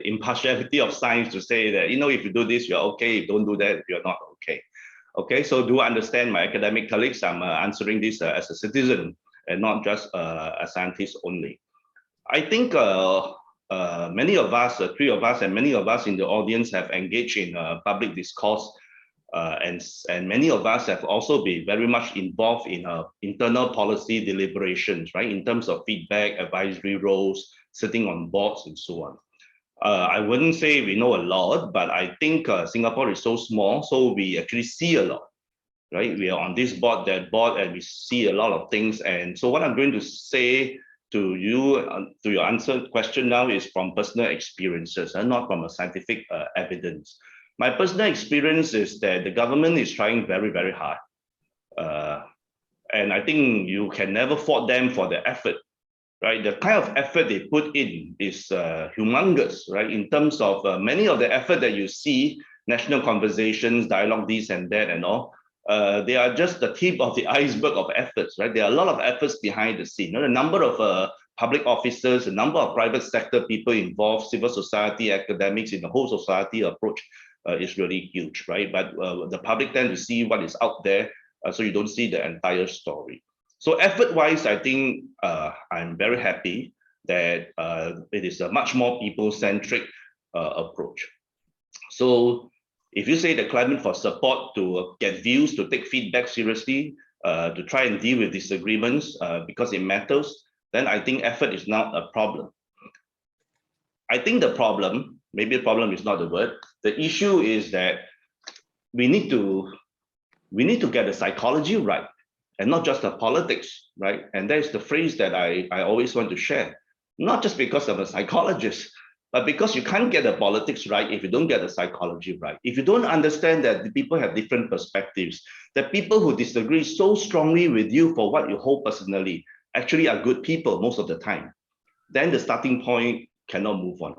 impartiality of science to say that, if you do this, you're okay, if you don't do that, you're not okay. Okay, so do understand my academic colleagues, I'm answering this as a citizen and not just a scientist only. I think many of us, three of us, and many of us in the audience have engaged in public discourse, and many of us have also been very much involved in internal policy deliberations, right? In terms of feedback, advisory roles, sitting on boards, and so on. I wouldn't say we know a lot, but I think Singapore is so small, so we actually see a lot, right? We are on this board, that board, and we see a lot of things. And so what I'm going to say to you, to your answer question now is from personal experiences and not from a scientific evidence. My personal experience is that the government is trying very, very hard. And I think you can never fault them for the effort, right? The kind of effort they put in is humongous, right? In terms of many of the effort that you see, national conversations, dialogue, this and that and all, they are just the tip of the iceberg of efforts, right? There are a lot of efforts behind the scene. The number of public officers, the number of private sector people involved, civil society, academics, in the whole society approach is really huge, right? But the public tend to see what is out there, so you don't see the entire story. So effort-wise, I think I'm very happy that it is a much more people-centric approach. So if you say the climate for support to get views, to take feedback seriously, to try and deal with disagreements because it matters, then I think effort is not a problem. I think the problem, maybe a problem is not the word, the issue is that we need to get the psychology right and not just the politics, right? And that is the phrase that I always want to share, not just because I'm a psychologist, but because you can't get the politics right if you don't get the psychology right. If you don't understand that the people have different perspectives, that people who disagree so strongly with you for what you hold personally actually are good people most of the time, then the starting point cannot move on.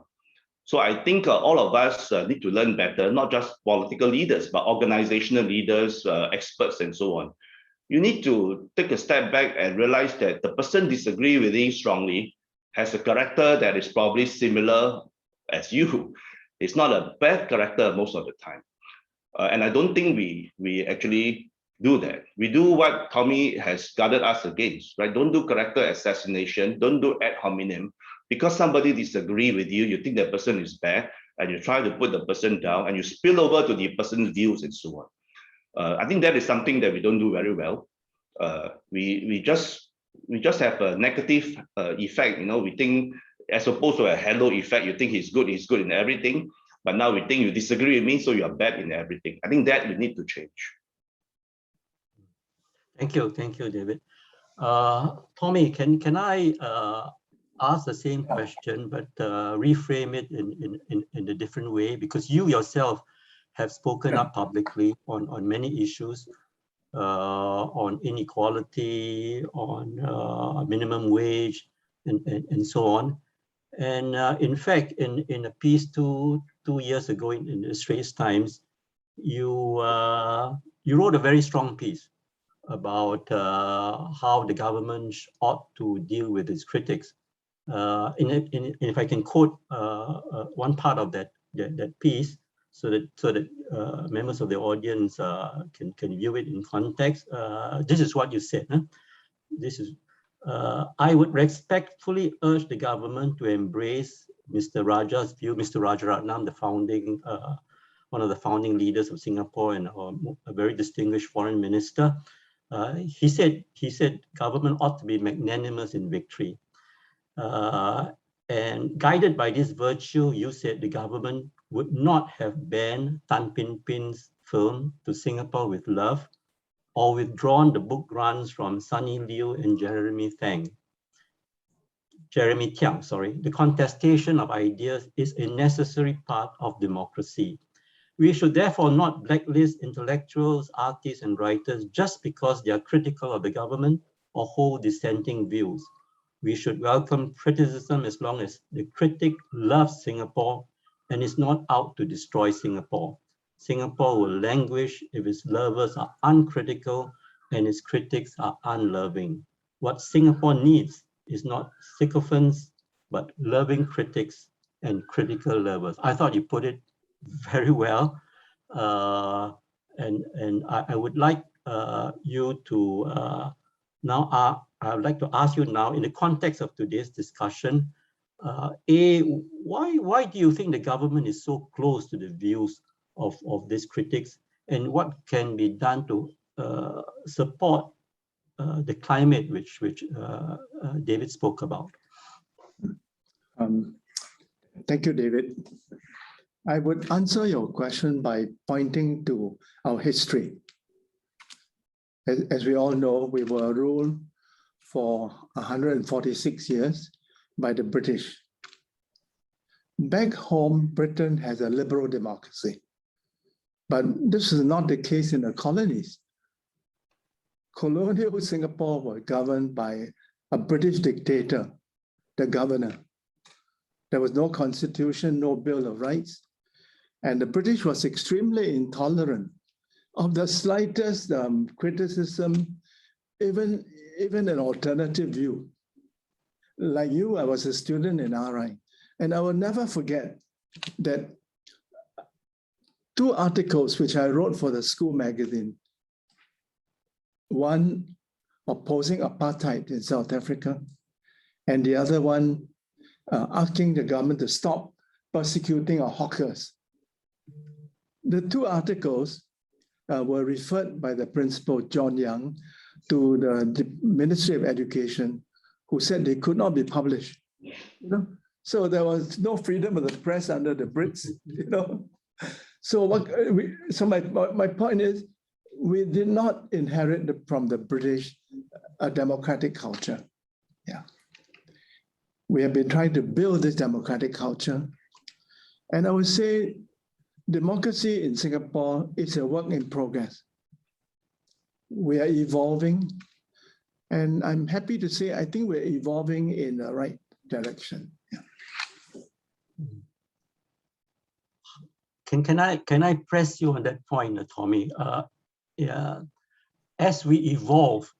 So I think all of us need to learn better, not just political leaders, but organizational leaders, experts, and so on. You need to take a step back and realize that the person disagrees with you strongly has a character that is probably similar as you. It's not a bad character most of the time. And I don't think we actually do that. We do what Tommy has guarded us against, right? Don't do character assassination. Don't do ad hominem. Because somebody disagrees with you, you think that person is bad, and you try to put the person down, and you spill over to the person's views and so on. I think that is something that we don't do very well. We just have a negative effect. We think, as opposed to a halo effect, you think he's good in everything, but now we think you disagree with me, so you are bad in everything. I think that we need to change. Thank you, David. Tommy, can I ask the same question, but reframe it in a different way? Because you yourself have spoken up publicly on many issues, on inequality, on minimum wage, and so on. And in fact, in a piece two years ago in the Straits Times, you wrote a very strong piece about how the government ought to deal with its critics. If I can quote one part of that piece, so that members of the audience can view it in context. This is what you said. Huh? This is, I would respectfully urge the government to embrace Mr. Raja's view. Mr. Rajaratnam, one of the founding leaders of Singapore and a very distinguished foreign minister. He said government ought to be magnanimous in victory. And guided by this virtue, you said the government would not have banned Tan Pin Pin's film To Singapore with Love, or withdrawn the book grants from Sunny Liu and Jeremy Tiang. The contestation of ideas is a necessary part of democracy. We should therefore not blacklist intellectuals, artists, and writers just because they are critical of the government or hold dissenting views. We should welcome criticism as long as the critic loves Singapore and is not out to destroy Singapore. Singapore will languish if its lovers are uncritical and its critics are unloving. What Singapore needs is not sycophants, but loving critics and critical lovers. I thought you put it very well. And I would like you to I would like to ask you now, in the context of today's discussion, why do you think the government is so close to the views of these critics, and what can be done to support the climate which David spoke about? Thank you, David. I would answer your question by pointing to our history. As we all know, we were ruled for 146 years by the British. Back home, Britain has a liberal democracy, but this is not the case in the colonies. Colonial Singapore was governed by a British dictator, the governor. There was no constitution, no Bill of Rights, and the British was extremely intolerant of the slightest criticism, even an alternative view. Like you, I was a student in RI, and I will never forget that 2 articles which I wrote for the school magazine, one opposing apartheid in South Africa, and the other one asking the government to stop persecuting our hawkers. The 2 articles were referred by the principal, John Young, to the Ministry of Education, who said they could not be published. So there was no freedom of the press under the Brits. So my point is, we did not inherit from the British a democratic culture. Yeah, we have been trying to build this democratic culture, and I would say democracy in Singapore is a work in progress. We are evolving, and I'm happy to say I think we're evolving in the right direction. Yeah. Can I press you on that point, Tommy? As we evolve,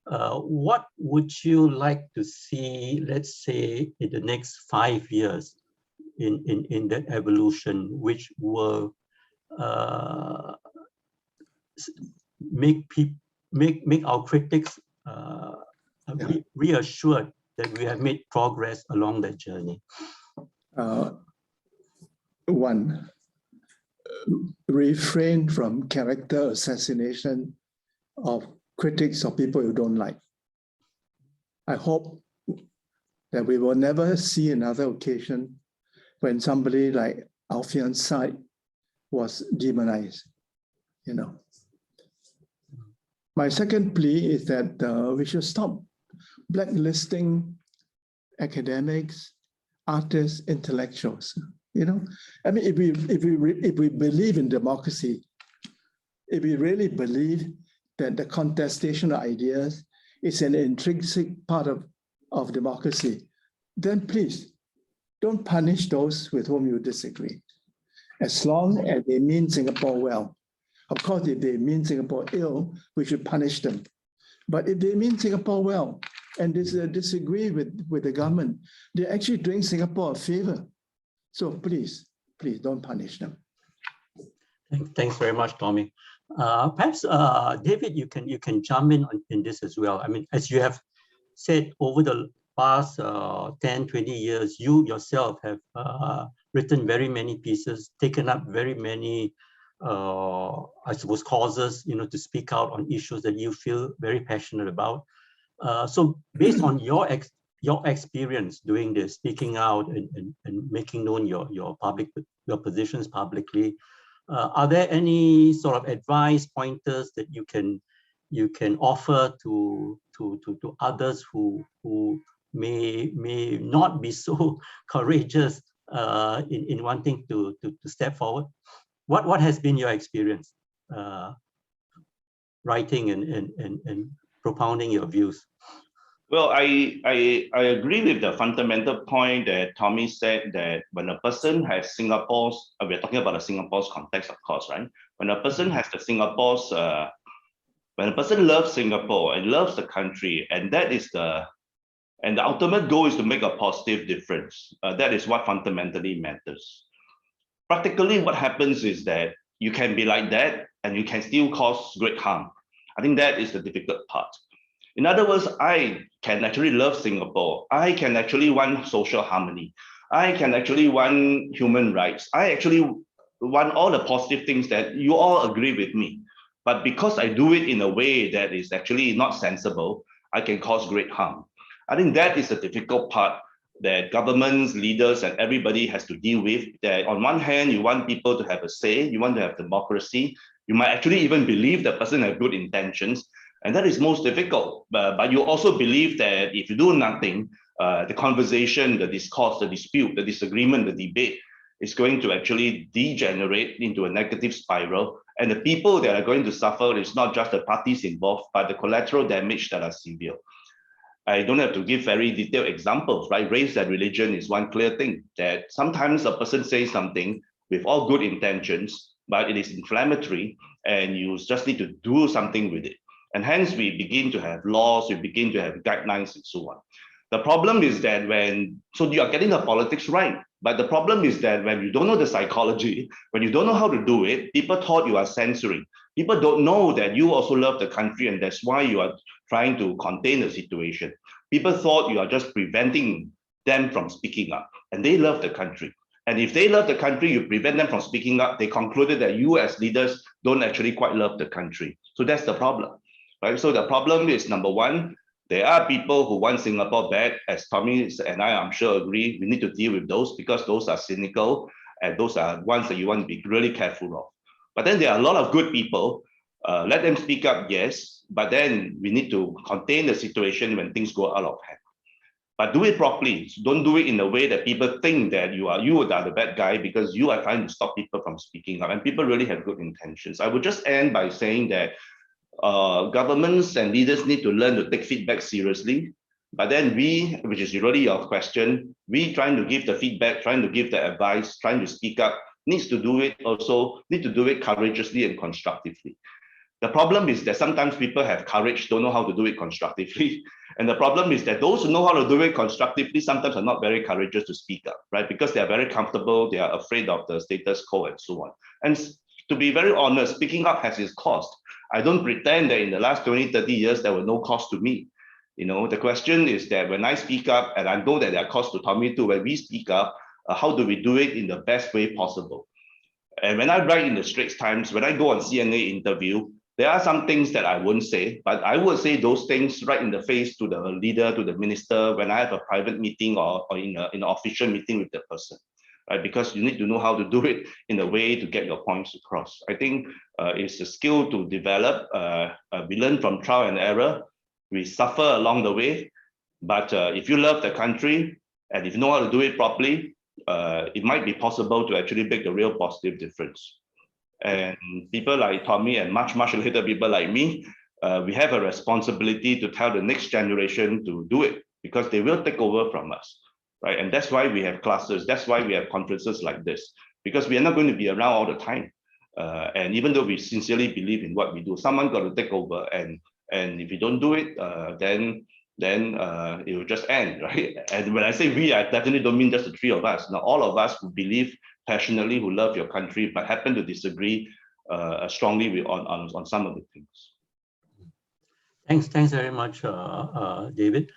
what would you like to see, let's say, in the next 5 years in that evolution, which will make our critics reassured that we have made progress along that journey? One, refrain from character assassination of critics or people you don't like. I hope that we will never see another occasion when somebody like Alfian Said was demonized. My second plea is that we should stop blacklisting academics, artists, intellectuals. I mean, if we believe in democracy, if we really believe that the contestation of ideas is an intrinsic part of democracy, then please don't punish those with whom you disagree, as long as they mean Singapore well. Of course, if they mean Singapore ill, we should punish them. But if they mean Singapore well and disagree with the government, they're actually doing Singapore a favor. So please don't punish them. Thanks very much, Tommy. Perhaps David, you can jump in this as well. I mean, as you have said, over the past 10, 20 years, you yourself have written very many pieces, taken up very many, I suppose, causes, to speak out on issues that you feel very passionate about. So based on your your experience doing this, speaking out and making known your positions publicly. Are there any sort of advice pointers that you can offer to others who may not be so courageous in wanting to step forward? What has been your experience writing and propounding your views? Well, I agree with the fundamental point that Tommy said, that when a person has Singapore's, we're talking about the Singapore's context, of course, right? When a person has the Singapore's, when a person loves Singapore and loves the country, and that is the ultimate goal is to make a positive difference. That is what fundamentally matters. Practically, what happens is that you can be like that and you can still cause great harm. I think that is the difficult part. In other words, I can actually love Singapore. I can actually want social harmony. I can actually want human rights. I actually want all the positive things that you all agree with me. But because I do it in a way that is actually not sensible, I can cause great harm. I think that is the difficult part that governments, leaders, and everybody has to deal with. That on one hand, you want people to have a say, you want to have democracy. You might actually even believe the person has good intentions, and that is most difficult. But you also believe that if you do nothing, the conversation, the discourse, the dispute, the disagreement, the debate is going to actually degenerate into a negative spiral. And the people that are going to suffer is not just the parties involved, but the collateral damage that are severe. I don't have to give very detailed examples, right? Race and religion is one clear thing, that sometimes a person says something with all good intentions, but it is inflammatory and you just need to do something with it. And hence we begin to have laws, we begin to have guidelines and so on. The problem is that so you are getting the politics right, but the problem is that when you don't know the psychology, when you don't know how to do it, people thought you are censoring. People don't know that you also love the country and that's why you are trying to contain the situation. People thought you are just preventing them from speaking up, and they love the country. And if they love the country, you prevent them from speaking up, they concluded that you as leaders don't actually quite love the country. So that's the problem, right? So the problem is, number one, there are people who want Singapore bad, as Tommy and I'm sure agree, we need to deal with those because those are cynical and those are ones that you want to be really careful of. But then there are a lot of good people. Let them speak up, yes, but then we need to contain the situation when things go out of hand. But do it properly. Don't do it in a way that people think that you are the bad guy because you are trying to stop people from speaking up, and people really have good intentions. I would just end by saying that governments and leaders need to learn to take feedback seriously. But then we, which is really your question, we trying to give the feedback, trying to give the advice, trying to speak up, need to do it courageously and constructively. The problem is that sometimes people have courage, don't know how to do it constructively. And the problem is that those who know how to do it constructively sometimes are not very courageous to speak up, right? Because they are very comfortable, they are afraid of the status quo and so on. And to be very honest, speaking up has its cost. I don't pretend that in the last 20, 30 years, there were no cost to me. You know, the question is that when I speak up, and I know that there are costs to Tommy too, when we speak up, how do we do it in the best way possible? And when I write in the Straits Times, when I go on CNA interview, there are some things that I won't say, but I would say those things right in the face to the leader, to the minister, when I have a private meeting or in an official meeting with the person, right? Because you need to know how to do it in a way to get your points across. I think it's a skill to develop. We learn from trial and error. We suffer along the way, but if you love the country and if you know how to do it properly, it might be possible to actually make a real positive difference. And people like Tommy and much, much later people like me, we have a responsibility to tell the next generation to do it because they will take over from us, right? And that's why we have classes. That's why we have conferences like this, because we are not going to be around all the time. And even though we sincerely believe in what we do, someone got to take over. And if you don't do it, then it will just end, right? And when I say we, I definitely don't mean just the three of us. Now, all of us who believe passionately, who love your country, but happen to disagree strongly on some of the things. Thanks very much, David.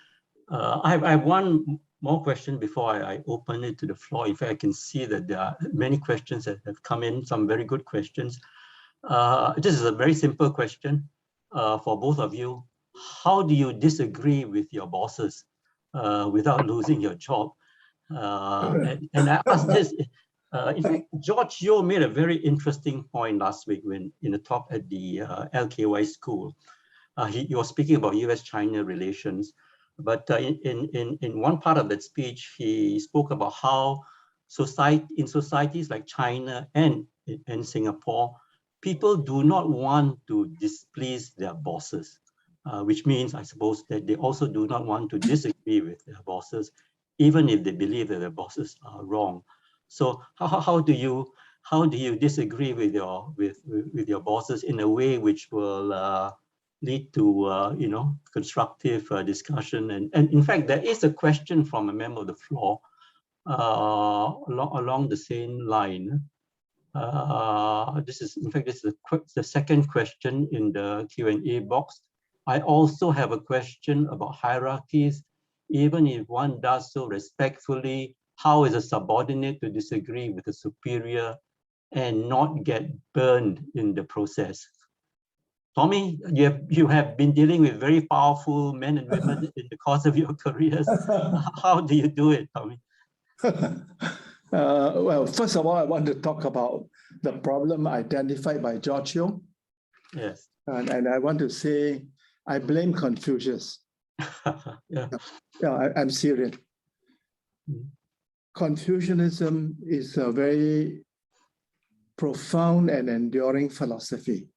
I have one more question before I open it to the floor. In fact, I can see that there are many questions that have come in, some very good questions. This is a very simple question for both of you. How do you disagree with your bosses? without losing your job. And I asked this, in fact, George Yeo made a very interesting point last week when in a talk at the LKY school. He was speaking about US-China relations, but in one part of that speech, he spoke about how in societies like China and Singapore, people do not want to displease their bosses, which means, I suppose, that they also do not want to disagree with their bosses, even if they believe that their bosses are wrong. So how do you disagree with your bosses in a way which will lead to constructive discussion? And in fact, there is a question from a member of the floor along the same line. This is the second question in the Q&A box. I also have a question about hierarchies. Even if one does so respectfully, how is a subordinate to disagree with a superior and not get burned in the process? Tommy, you have been dealing with very powerful men and women in the course of your careers. How do you do it, Tommy? Well, first of all, I want to talk about the problem identified by George Yeo. Yes. And I want to say, I blame Confucius. Yeah. Yeah, I'm serious. Confucianism is a very profound and enduring philosophy,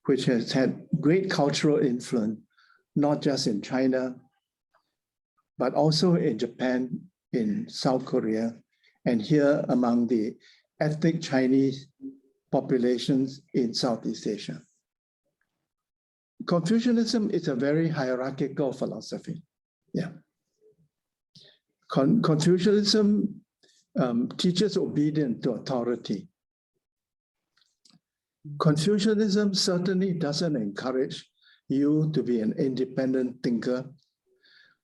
which has had great cultural influence, not just in China, but also in Japan, in South Korea, and here among the ethnic Chinese populations in Southeast Asia. Confucianism is a very hierarchical philosophy. Yeah. Confucianism teaches obedience to authority. Confucianism certainly doesn't encourage you to be an independent thinker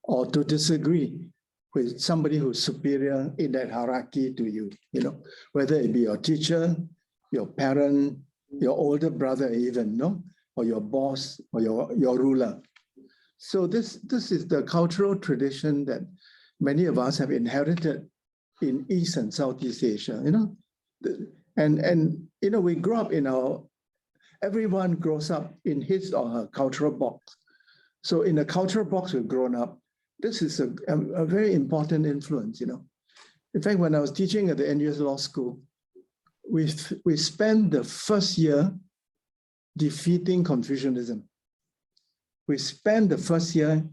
or to disagree with somebody who's superior in that hierarchy to you, whether it be your teacher, your parent, your older brother even, or your boss or your ruler. So this is the cultural tradition that many of us have inherited in East and Southeast Asia, And we grow up everyone grows up in his or her cultural box. So in the cultural box we've grown up, this is a very important influence, In fact, when I was teaching at the NUS Law School, we spent the first year defeating Confucianism. We spent the first year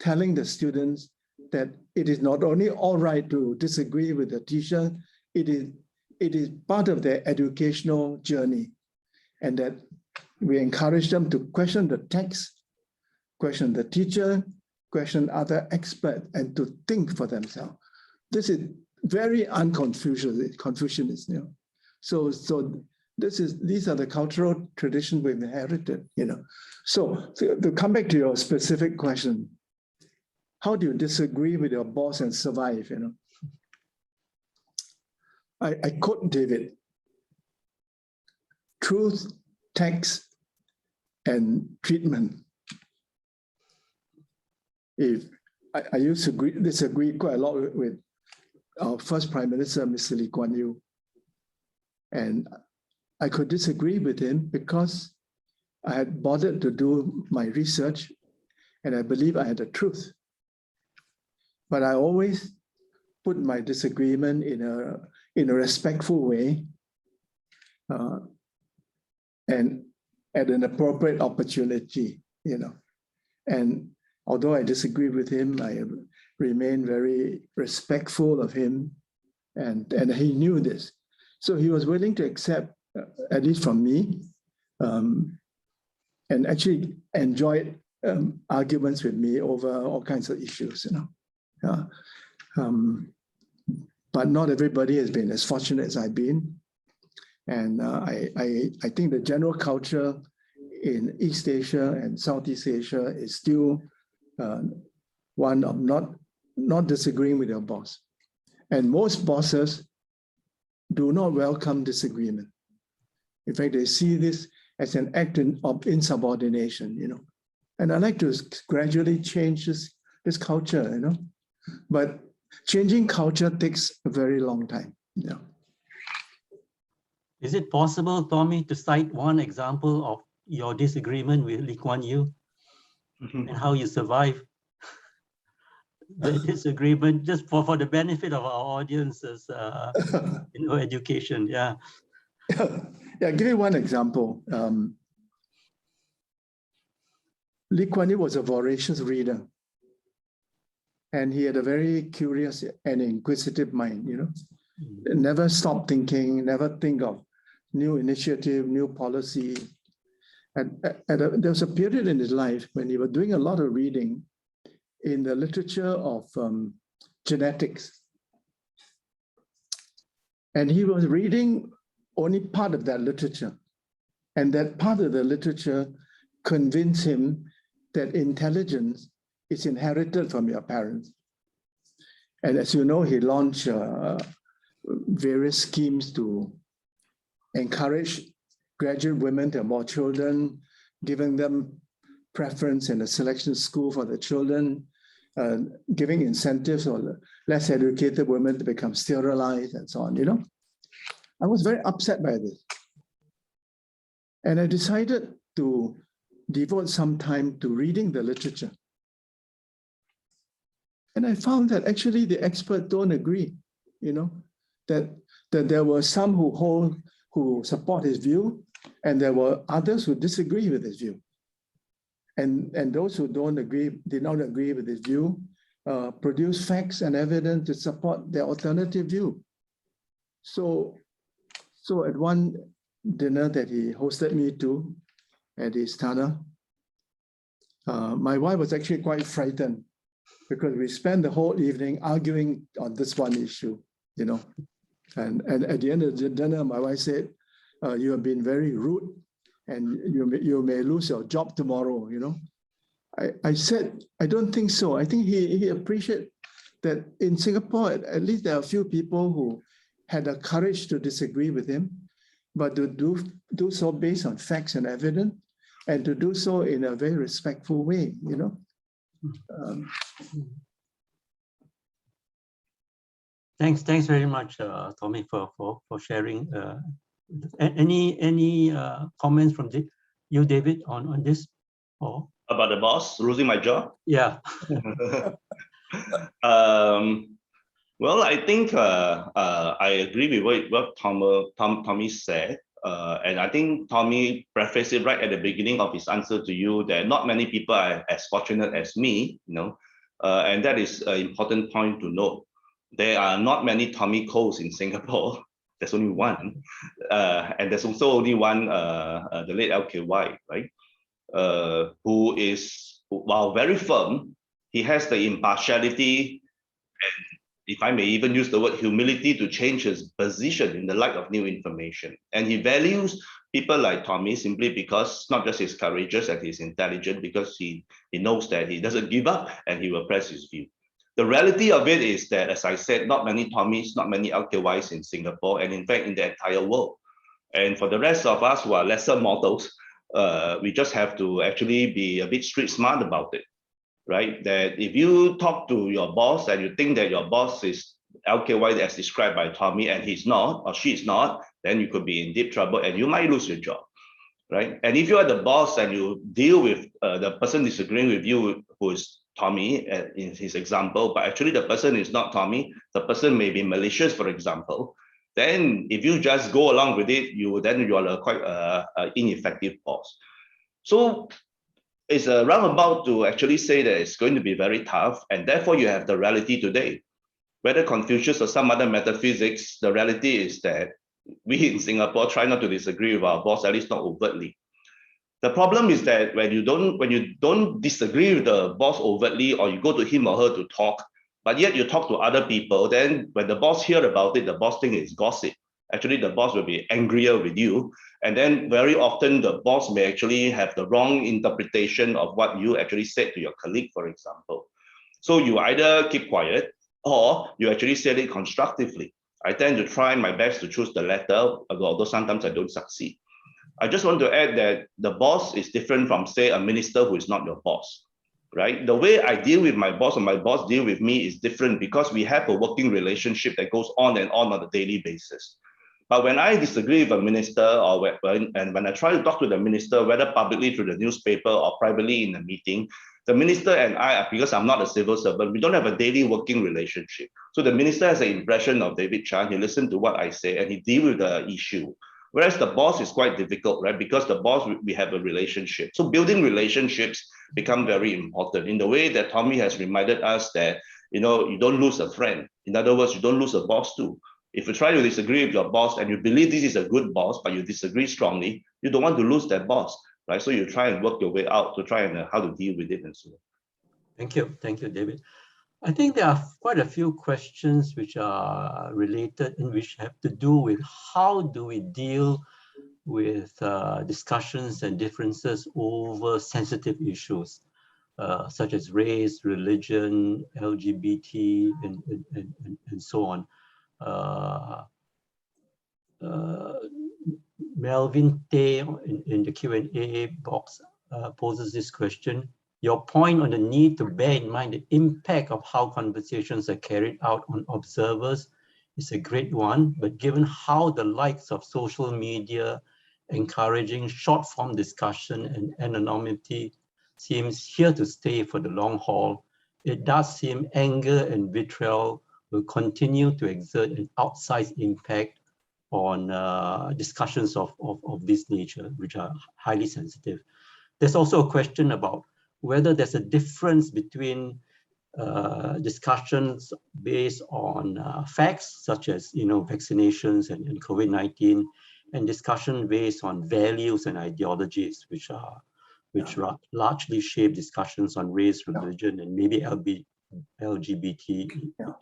telling the students that it is not only all right to disagree with the teacher, it is part of their educational journey, and that we encourage them to question the text, question the teacher, question other experts, and to think for themselves. This is very Confucianist. So these are the cultural traditions we've inherited. So to come back to your specific question, how do you disagree with your boss and survive? I quote David: truth, text, and treatment. If I used to disagree quite a lot with our first Prime Minister, Mr. Lee Kuan Yew, and I could disagree with him because I had bothered to do my research, and I believe I had the truth. But I always put my disagreement in a respectful way, and at an appropriate opportunity, And although I disagree with him, I remain very respectful of him, and he knew this. So he was willing to accept, at least from me, and actually enjoyed arguments with me over all kinds of issues, But not everybody has been as fortunate as I've been. And I think the general culture in East Asia and Southeast Asia is still one of not disagreeing with your boss. And most bosses do not welcome disagreement. In fact, they see this as an act of insubordination, And I'd like to gradually change this this culture, you know. But changing culture takes a very long time. Yeah. Is it possible, Tommy, to cite one example of your disagreement with Lee Kuan Yew and how you survived the disagreement, just for the benefit of our audiences, education? Yeah. Yeah, give you one example. Lee Kuan Yew was a voracious reader, and he had a very curious and inquisitive mind, you know. Never stop thinking, never think of new initiative, new policy. And there was a period in his life when he was doing a lot of reading in the literature of genetics. And he was reading only part of that literature. And that part of the literature convinced him that intelligence is inherited from your parents. And as you know, he launched various schemes to encourage graduate women to have more children, giving them preference in the selection school for the children, giving incentives for less educated women to become sterilized and so on, you know. I was very upset by this. And I decided to devote some time to reading the literature. And I found that actually the experts don't agree, you know, that there were some who support his view, and there were others who disagree with his view. And those who did not agree with his view, produce facts and evidence to support their alternative view. So at one dinner that he hosted me to at Istana, my wife was actually quite frightened because we spent the whole evening arguing on this one issue, you know. And at the end of the dinner, my wife said, you have been very rude and you may lose your job tomorrow, you know. I said, I don't think so. I think he appreciated that in Singapore, at least there are a few people who had the courage to disagree with him, but to do so based on facts and evidence, and to do so in a very respectful way, you know. Thanks very much, Tommy, for sharing. Any comments from you, David, on this? Or About the boss losing my job? Yeah. Well, I think I agree with what Tommy said. And I think Tommy prefaced it right at the beginning of his answer to you that not many people are as fortunate as me, you know, and that is an important point to note. There are not many Tommy Kohs in Singapore. There's only one, and there's also only one, the late LKY, right? Who is, while very firm, he has the impartiality and, if I may even use the word, humility to change his position in the light of new information. And he values people like Tommy simply because not just he's courageous and he's intelligent, because he knows that he doesn't give up and he will press his view. The reality of it is that, as I said, not many Tommys, not many LKYs in Singapore, and in fact in the entire world. And for the rest of us who are lesser mortals, we just have to actually be a bit street smart about it. Right? That if you talk to your boss and you think that your boss is LKY as described by Tommy and he's not, or she's not, then you could be in deep trouble and you might lose your job, right? And if you are the boss and you deal with the person disagreeing with you, who is Tommy in his example, but actually the person is not Tommy, the person may be malicious, for example, then if you just go along with it, you are quite ineffective boss. So it's a roundabout to actually say that it's going to be very tough, and therefore you have the reality today. Whether Confucius or some other metaphysics, the reality is that we in Singapore try not to disagree with our boss, at least not overtly. The problem is that when you don't disagree with the boss overtly, or you go to him or her to talk, but yet you talk to other people, then when the boss hear about it, the boss thinks it's gossip. Actually, the boss will be angrier with you. And then very often the boss may actually have the wrong interpretation of what you actually said to your colleague, for example. So you either keep quiet or you actually said it constructively. I tend to try my best to choose the latter, although sometimes I don't succeed. I just want to add that the boss is different from, say, a minister who is not your boss, right? The way I deal with my boss or my boss deal with me is different because we have a working relationship that goes on and on a daily basis. But when I disagree with a minister or when I try to talk to the minister, whether publicly through the newspaper or privately in a meeting, the minister and I, because I'm not a civil servant, we don't have a daily working relationship. So the minister has an impression of David Chan, he listens to what I say and he deals with the issue. Whereas the boss is quite difficult, right? Because the boss, we have a relationship. So building relationships become very important in the way that Tommy has reminded us that, you don't lose a friend. In other words, you don't lose a boss too. If you try to disagree with your boss and you believe this is a good boss, but you disagree strongly, you don't want to lose that boss, right? So you try and work your way out to try and how to deal with it and so on. Thank you, David. I think there are quite a few questions which are related and which have to do with how do we deal with discussions and differences over sensitive issues, such as race, religion, LGBT, and so on. Melvin Tay in the Q&A box poses this question. Your point on the need to bear in mind the impact of how conversations are carried out on observers is a great one, but given how the likes of social media encouraging short-form discussion and anonymity seems here to stay for the long haul, it does seem anger and vitriol will continue to exert an outsized impact on discussions of this nature, which are highly sensitive. There's also a question about whether there's a difference between discussions based on facts, such as vaccinations and COVID-19, and discussion based on values and ideologies, which largely shape discussions on race, religion, and maybe LGBT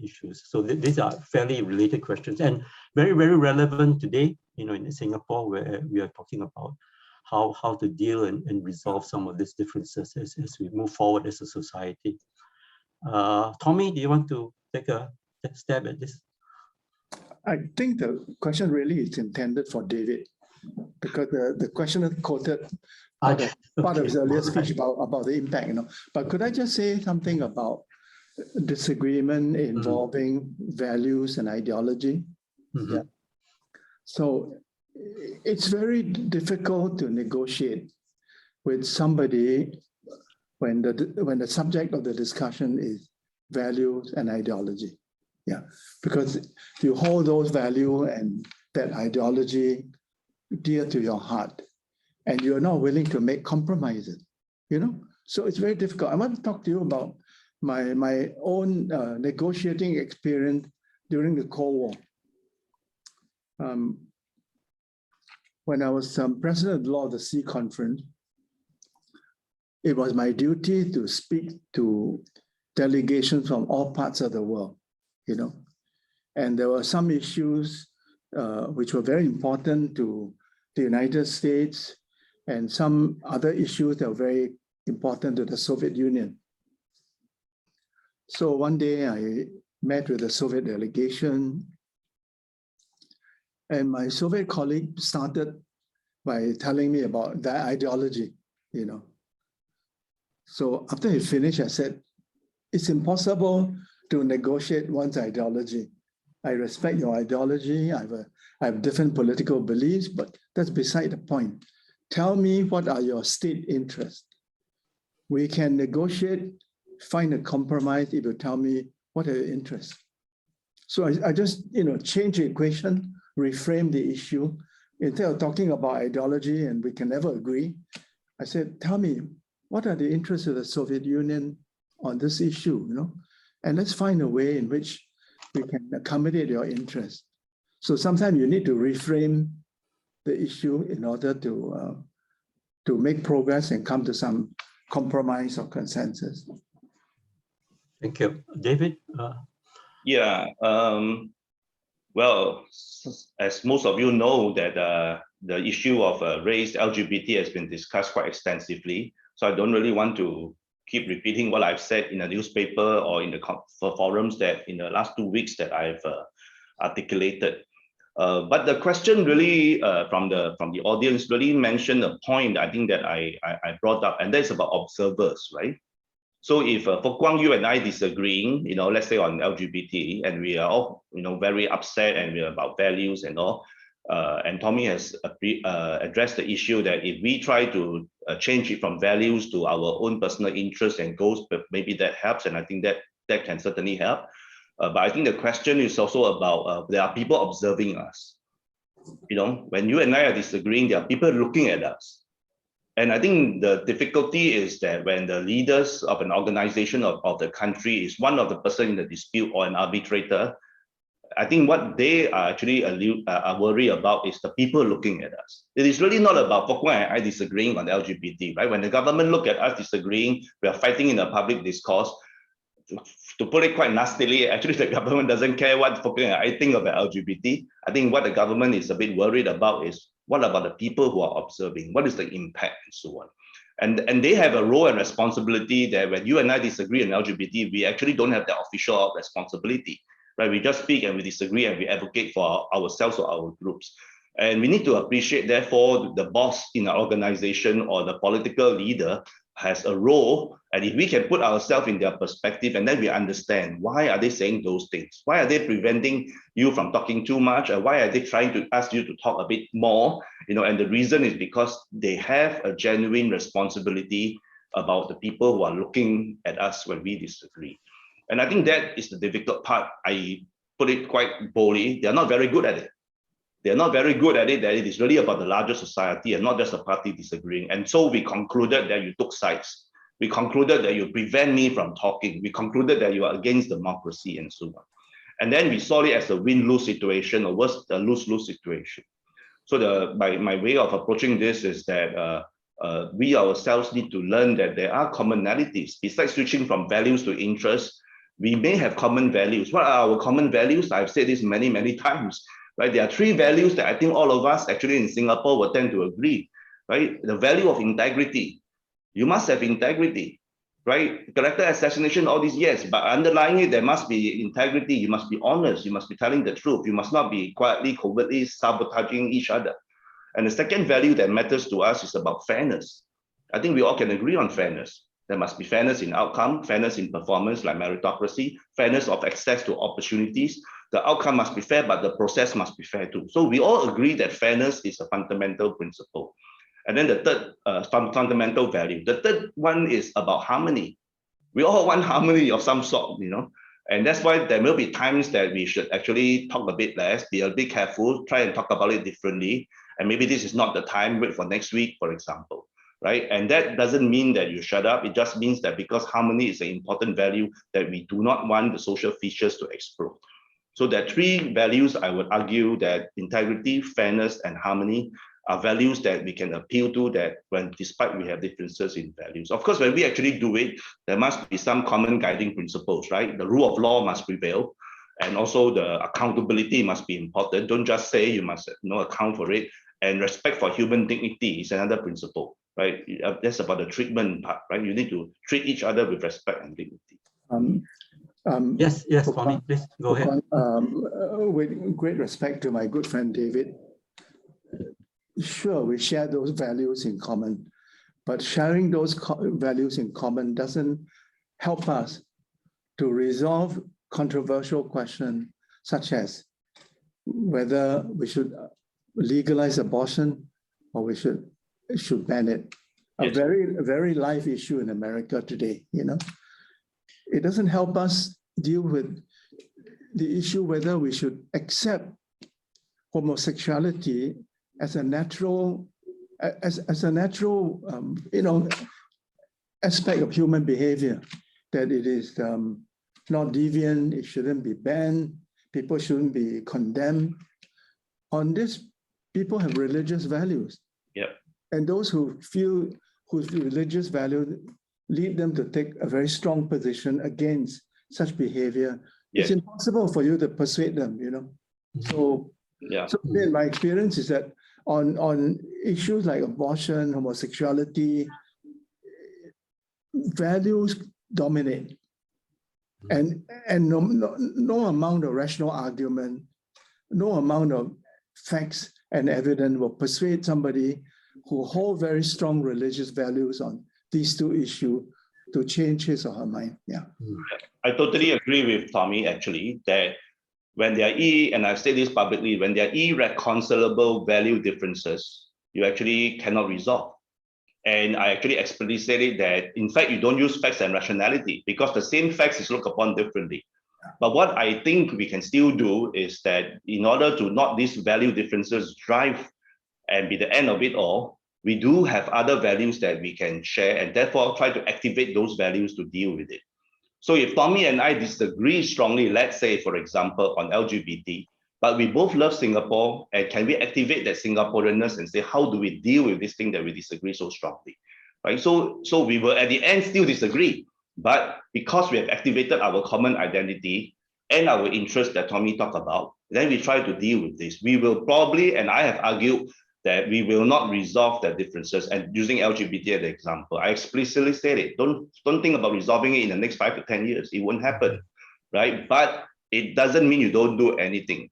issues. So these are fairly related questions and very, very relevant today, in Singapore, where we are talking about how to deal and resolve some of these differences as we move forward as a society. Tommy, do you want to take a stab at this? I think the question really is intended for David, because the questioner quoted part of his earlier speech about the impact, But could I just say something about disagreement involving values and ideology? Mm-hmm. Yeah. So it's very difficult to negotiate with somebody when the subject of the discussion is values and ideology. Yeah, because you hold those values and that ideology dear to your heart, and you're not willing to make compromises, So it's very difficult. I want to talk to you about my own negotiating experience during the Cold War. When I was president of the Law of the Sea Conference, it was my duty to speak to delegations from all parts of the world, And there were some issues which were very important to the United States and some other issues that were very important to the Soviet Union. So one day I met with the Soviet delegation, and my Soviet colleague started by telling me about their ideology, So after he finished, I said, it's impossible to negotiate one's ideology. I respect your ideology. I have different political beliefs, but that's beside the point. Tell me, what are your state interests? We can negotiate, find a compromise if you tell me what are your interests. So I just, change the equation, reframe the issue. Instead of talking about ideology and we can never agree, I said, tell me, what are the interests of the Soviet Union on this issue, And let's find a way in which we can accommodate your interests. So sometimes you need to reframe the issue in order to make progress and come to some compromise or consensus. Thank you. David? Yeah, well, as most of you know, that the issue of race, LGBT has been discussed quite extensively. So I don't really want to keep repeating what I've said in a newspaper or in the forums that in the last 2 weeks that I've articulated. But the question really from the audience really mentioned a point I think that I brought up, and that's about observers, right? So if Fook Kwang, you and I disagreeing, let's say on LGBT, and we are all, very upset and we're about values and all, and Tommy has addressed the issue that if we try to change it from values to our own personal interests and goals, but maybe that helps, and I think that can certainly help. But I think the question is also about there are people observing us. When you and I are disagreeing, there are people looking at us. And I think the difficulty is that when the leaders of an organization of the country is one of the person in the dispute or an arbitrator, I think what they are actually are worried about is the people looking at us. It is really not about Fook Kwang and I disagreeing on LGBT, right? When the government look at us disagreeing, we are fighting in the public discourse. To put it quite nastily, actually the government doesn't care what Fook Kwang and I think about LGBT. I think what the government is a bit worried about is what about the people who are observing? What is the impact and so on? And they have a role and responsibility that when you and I disagree on LGBT, we actually don't have the official responsibility, right? We just speak and we disagree and we advocate for ourselves or our groups. And we need to appreciate, therefore, the boss in our organization or the political leader has a role. And if we can put ourselves in their perspective and then we understand why are they saying those things? Why are they preventing you from talking too much? Or why are they trying to ask you to talk a bit more? And the reason is because they have a genuine responsibility about the people who are looking at us when we disagree. And I think that is the difficult part. I put it quite boldly. They're not very good at it. They're not very good at it, that it is really about the larger society and not just a party disagreeing. And so we concluded that you took sides. We concluded that you prevent me from talking. We concluded that you are against democracy and so on. And then we saw it as a win-lose situation, or worse, a lose-lose situation. So my way of approaching this is that we ourselves need to learn that there are commonalities. Besides switching from values to interests, we may have common values. What are our common values? I've said this many, many times. Right? There are three values that I think all of us actually in Singapore will tend to agree, right? The value of integrity. You must have integrity, right? Character assassination, all these, yes, but underlying it, there must be integrity. You must be honest. You must be telling the truth. You must not be quietly, covertly sabotaging each other. And the second value that matters to us is about fairness. I think we all can agree on fairness. There must be fairness in outcome, fairness in performance like meritocracy, fairness of access to opportunities. The outcome must be fair, but the process must be fair too. So we all agree that fairness is a fundamental principle. And then the third fundamental value. The third one is about harmony. We all want harmony of some sort, and that's why there will be times that we should actually talk a bit less, be a bit careful, try and talk about it differently. And maybe this is not the time, wait for next week, for example. Right? And that doesn't mean that you shut up. It just means that because harmony is an important value, that we do not want the social features to explode. So there are three values, I would argue, that integrity, fairness, and harmony are values that we can appeal to, that despite we have differences in values. Of course, when we actually do it, there must be some common guiding principles, right? The rule of law must prevail. And also the accountability must be important. Don't just say you must account for it. And respect for human dignity is another principle. Right, that's about the treatment part, right? You need to treat each other with respect and dignity. Yes, Tommy, please go ahead. With great respect to my good friend David, sure, we share those values in common, but sharing those values in common doesn't help us to resolve controversial questions such as whether we should legalize abortion or we should ban it. Yes. A very live issue in America today, It doesn't help us deal with the issue whether we should accept homosexuality as a natural, aspect of human behavior, that it is not deviant, it shouldn't be banned, people shouldn't be condemned. On this, people have religious values. Yeah. And those whose religious values lead them to take a very strong position against such behavior, yes. It's impossible for you to persuade them, So, yeah. So my experience is that on issues like abortion, homosexuality, values dominate. And no amount of rational argument, no amount of facts and evidence will persuade somebody who hold very strong religious values on these two issues to change his or her mind. Yeah. I totally agree with Tommy, actually, that when there are and I've said this publicly, when there are irreconcilable value differences, you actually cannot resolve. And I actually explicitly stated that, in fact, you don't use facts and rationality because the same facts is looked upon differently. But what I think we can still do is that in order to not these value differences drive and be the end of it all, we do have other values that we can share and therefore try to activate those values to deal with it. So if Tommy and I disagree strongly, let's say, for example, on LGBT, but we both love Singapore, and can we activate that Singaporeanness and say, how do we deal with this thing that we disagree so strongly, right? So we will at the end still disagree, but because we have activated our common identity and our interests that Tommy talked about, then we try to deal with this. We will probably, and I have argued that we will not resolve the differences. And using LGBT as an example, I explicitly stated, don't think about resolving it in the next 5 to 10 years. It won't happen, right? But it doesn't mean you don't do anything.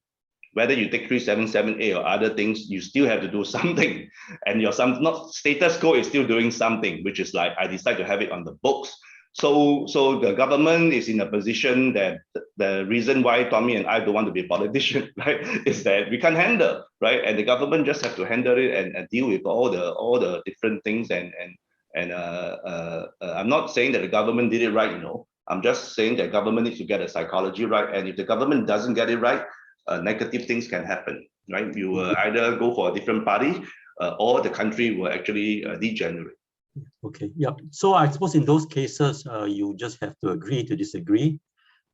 Whether you take 377A or other things, you still have to do something. And your not status quo is still doing something, which is like, I decide to have it on the books. So the government is in a position that the reason why Tommy and I don't want to be a politician, right, is that we can't handle, right? And the government just have to handle it and deal with all the different things. And I'm not saying that the government did it right, you know. I'm just saying that government needs to get the psychology right. And if the government doesn't get it right, negative things can happen, right? You will either go for a different party or the country will actually degenerate. Okay, yeah. So I suppose in those cases, you just have to agree to disagree,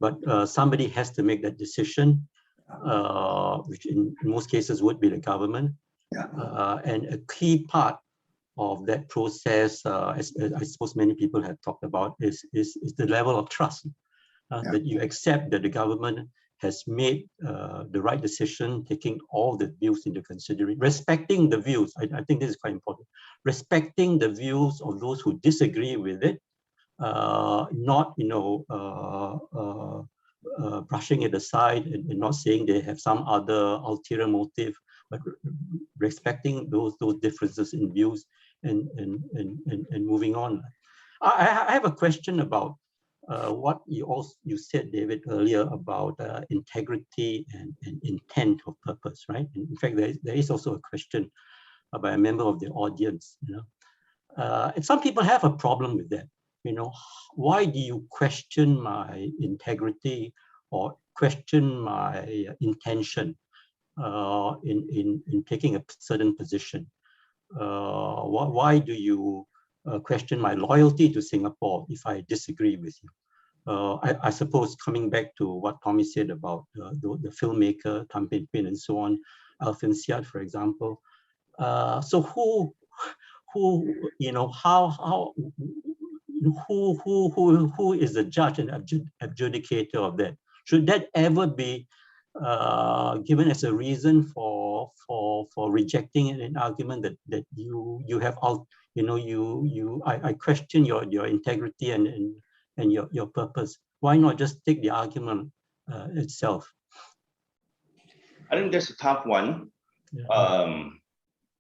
but somebody has to make that decision, which in most cases would be the government. Yeah. And a key part of that process, as I suppose many people have talked about, is the level of trust, that you accept that the government has made the right decision, taking all the views into consideration, respecting the views. I think this is quite important. Respecting the views of those who disagree with it, not, you know, brushing it aside and not saying they have some other ulterior motive, but respecting those differences in views and moving on. I have a question about what you said, David, earlier about integrity and intent of purpose, right? And in fact, there is also a question by a member of the audience, you know. And some people have a problem with that. You know, why do you question my integrity or question my intention in taking a certain position? Why do you question my loyalty to Singapore if I disagree with you? I suppose coming back to what Tommy said about the filmmaker, Tan Pin Pin and so on, Alfian Siat, for example. So who, you know, who is the judge and adjudicator of that? Should that ever be given as a reason for rejecting an argument that you have, you know, I question your integrity and your purpose? Why not just take the argument itself? I think that's a tough one.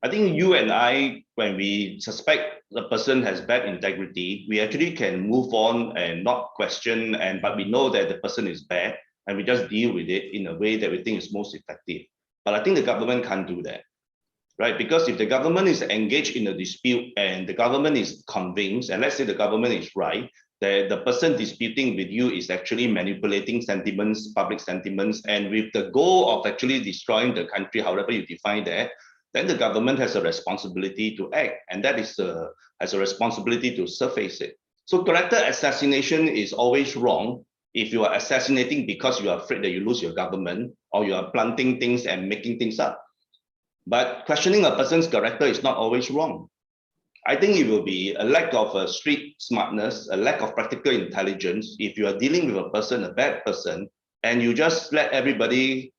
I think you and I, when we suspect the person has bad integrity, we actually can move on and not question, but we know that the person is bad, and we just deal with it in a way that we think is most effective. But I think the government can't do that, right? Because if the government is engaged in a dispute and the government is convinced, and let's say the government is right, that the person disputing with you is actually manipulating sentiments, public sentiments, and with the goal of actually destroying the country, however you define that, then the government has a responsibility to act, and that is has a responsibility to surface it. So character assassination is always wrong if you are assassinating because you are afraid that you lose your government, or you are planting things and making things up. But questioning a person's character is not always wrong. I think it will be a lack of street smartness, a lack of practical intelligence if you are dealing with a person, a bad person, and you just let everybody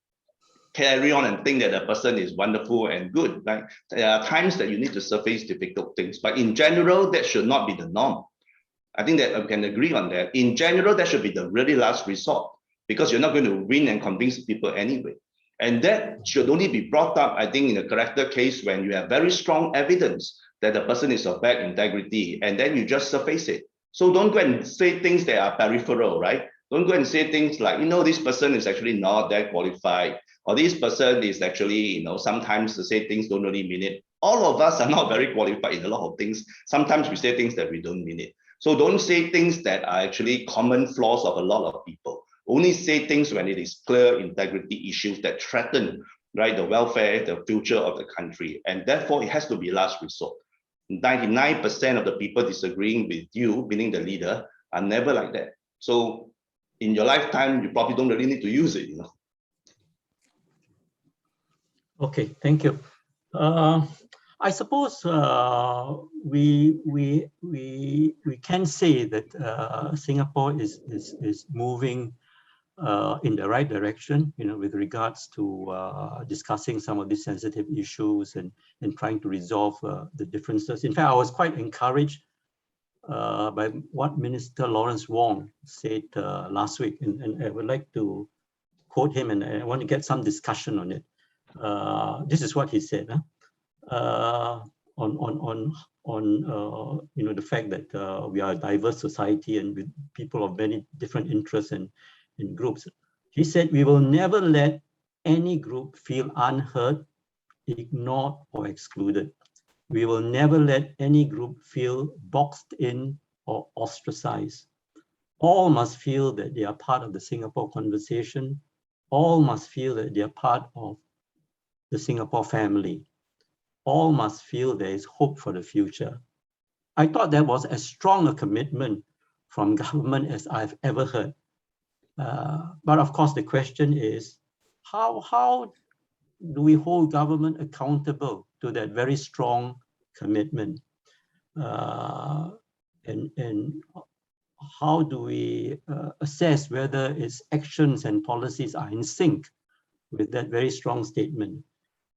carry on and think that the person is wonderful and good. Like, there are times that you need to surface difficult things, but in general, that should not be the norm. I think that I can agree on that. In general, that should be the really last resort, because you're not going to win and convince people anyway. And that should only be brought up, I think, in a character case when you have very strong evidence that the person is of bad integrity, and then you just surface it. So don't go and say things that are peripheral, right? Don't go and say things like, this person is actually not that qualified, or this person is actually, sometimes to say things don't really mean it. All of us are not very qualified in a lot of things. Sometimes we say things that we don't mean it. So don't say things that are actually common flaws of a lot of people. Only say things when it is clear integrity issues that threaten, right, the welfare, the future of the country. And therefore, it has to be last resort. 99% of the people disagreeing with you, meaning the leader, are never like that. So in your lifetime, you probably don't really need to use it, Okay, thank you. I suppose we can say that Singapore is moving in the right direction, with regards to discussing some of these sensitive issues and trying to resolve the differences. In fact, I was quite encouraged by what Minister Lawrence Wong said last week, and I would like to quote him, and I want to get some discussion on it. This is what he said on the fact that we are a diverse society and with people of many different interests and groups. He said, we will never let any group feel unheard, ignored, or excluded. We will never let any group feel boxed in or ostracized. All must feel that they are part of the Singapore conversation. All must feel that they are part of the Singapore family. All must feel there is hope for the future. I thought that was as strong a commitment from government as I've ever heard. But of course, the question is, how do we hold government accountable to that very strong commitment? And how do we assess whether its actions and policies are in sync with that very strong statement?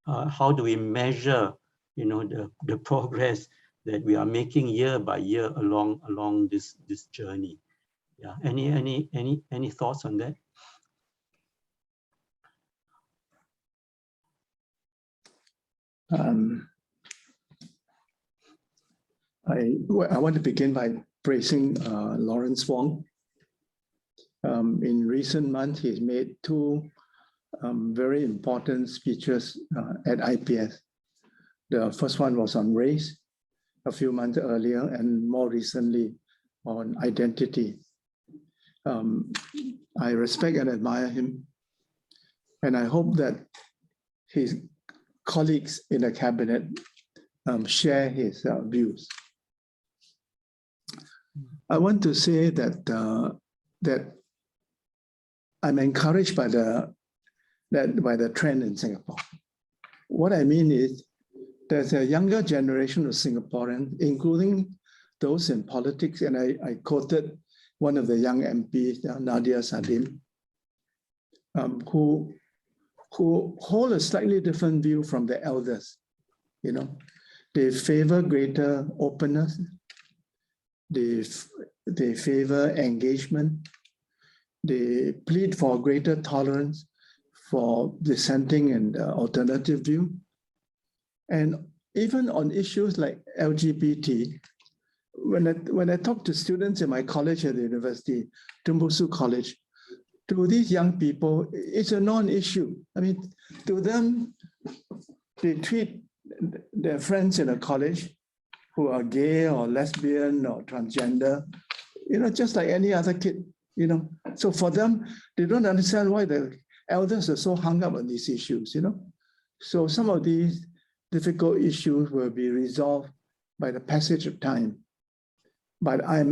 How do we measure, the progress that we are making year by year along this journey? Yeah. Any thoughts on that? I want to begin by praising Lawrence Wong. In recent months, he's made two very important speeches at IPS. The first one was on race a few months earlier, and more recently on identity. I respect and admire him, and I hope that his colleagues in the cabinet share his views. I want to say that that I'm encouraged by the trend in Singapore. What I mean is there's a younger generation of Singaporeans, including those in politics, and I quoted one of the young MPs, Nadia Sadim, who hold a slightly different view from the elders. They favor greater openness. They favor engagement. They plead for greater tolerance for dissenting and alternative view. And even on issues like LGBT, when I talk to students in my college at the university, Tembusu College, to these young people, it's a non-issue. I mean, to them, they treat their friends in a college who are gay or lesbian or transgender, just like any other kid, So for them, they don't understand why the elders are so hung up on these issues, So some of these difficult issues will be resolved by the passage of time. But I'm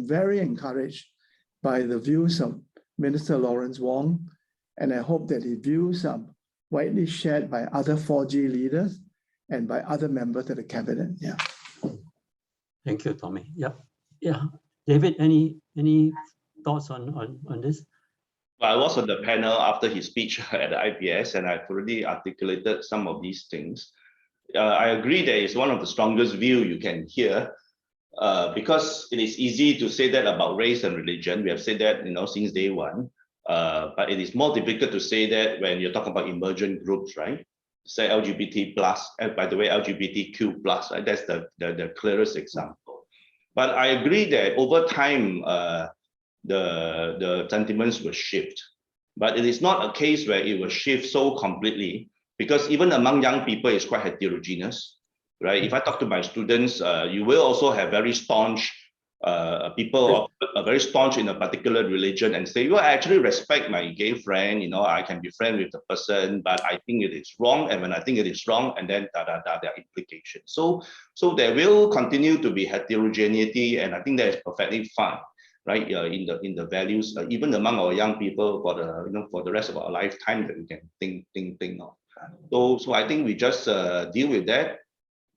very encouraged by the views of Minister Lawrence Wong, and I hope that his views are widely shared by other 4G leaders and by other members of the cabinet. Yeah. Thank you, Tommy. Yeah. David, any thoughts on this? Well, I was on the panel after his speech at the IPS, and I've already articulated some of these things. I agree that it's one of the strongest views you can hear, because it is easy to say that about race and religion. We have said that, since day one. But it is more difficult to say that when you're talking about emergent groups, right? Say LGBT plus, by the way, LGBTQ plus, right? That's the clearest example. But I agree that over time, the sentiments will shift. But it is not a case where it will shift so completely, because even among young people, it's quite heterogeneous, right? If I talk to my students, you will also have very staunch people are very staunch in a particular religion and say, well, I actually respect my gay friend, you know, I can be friends with the person, but I think it is wrong. And when I think it is wrong, and then there are implications. So there will continue to be heterogeneity, and I think that is perfectly fine, right? In the values, even among our young people for the rest of our lifetime that we can think of. So I think we just deal with that.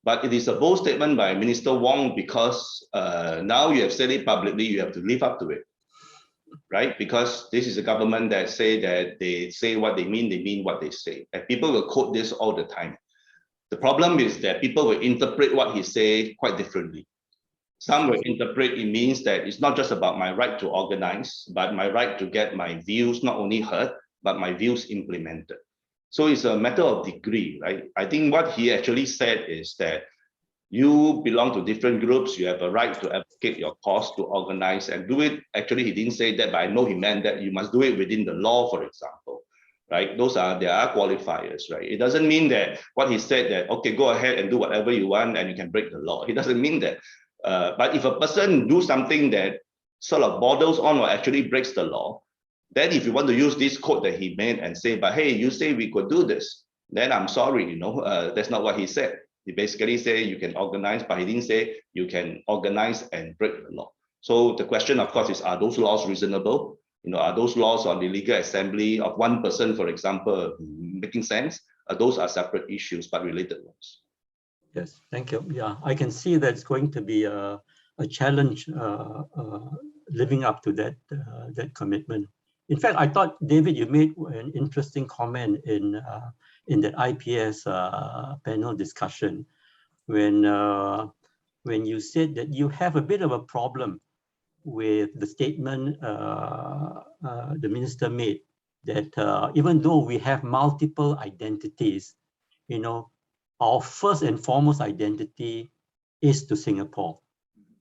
But it is a bold statement by Minister Wong, because now you have said it publicly, you have to live up to it, right? Because this is a government that they say what they mean what they say. And people will quote this all the time. The problem is that people will interpret what he say quite differently. Some will interpret it means that it's not just about my right to organize, but my right to get my views not only heard, but my views implemented. So it's a matter of degree, right? I think what he actually said is that you belong to different groups, you have a right to advocate your cause, to organize and do it. Actually, he didn't say that, but I know he meant that you must do it within the law, for example, right? There are qualifiers, right? It doesn't mean that what he said that, okay, go ahead and do whatever you want and you can break the law. He doesn't mean that. But if a person do something that sort of borders on or actually breaks the law, then if you want to use this quote that he made and say, but hey, you say we could do this, then I'm sorry, you know, that's not what he said. He basically said you can organize, but he didn't say you can organize and break the law. So the question, of course, is, are those laws reasonable? You know, are those laws on the legal assembly of one person, for example, making sense? Those are separate issues, but related ones. Yes, thank you. Yeah, I can see that it's going to be a challenge living up to that commitment. In fact, I thought, David, you made an interesting comment in that IPS panel discussion when you said that you have a bit of a problem with the statement the minister made that even though we have multiple identities, you know, our first and foremost identity is to Singapore.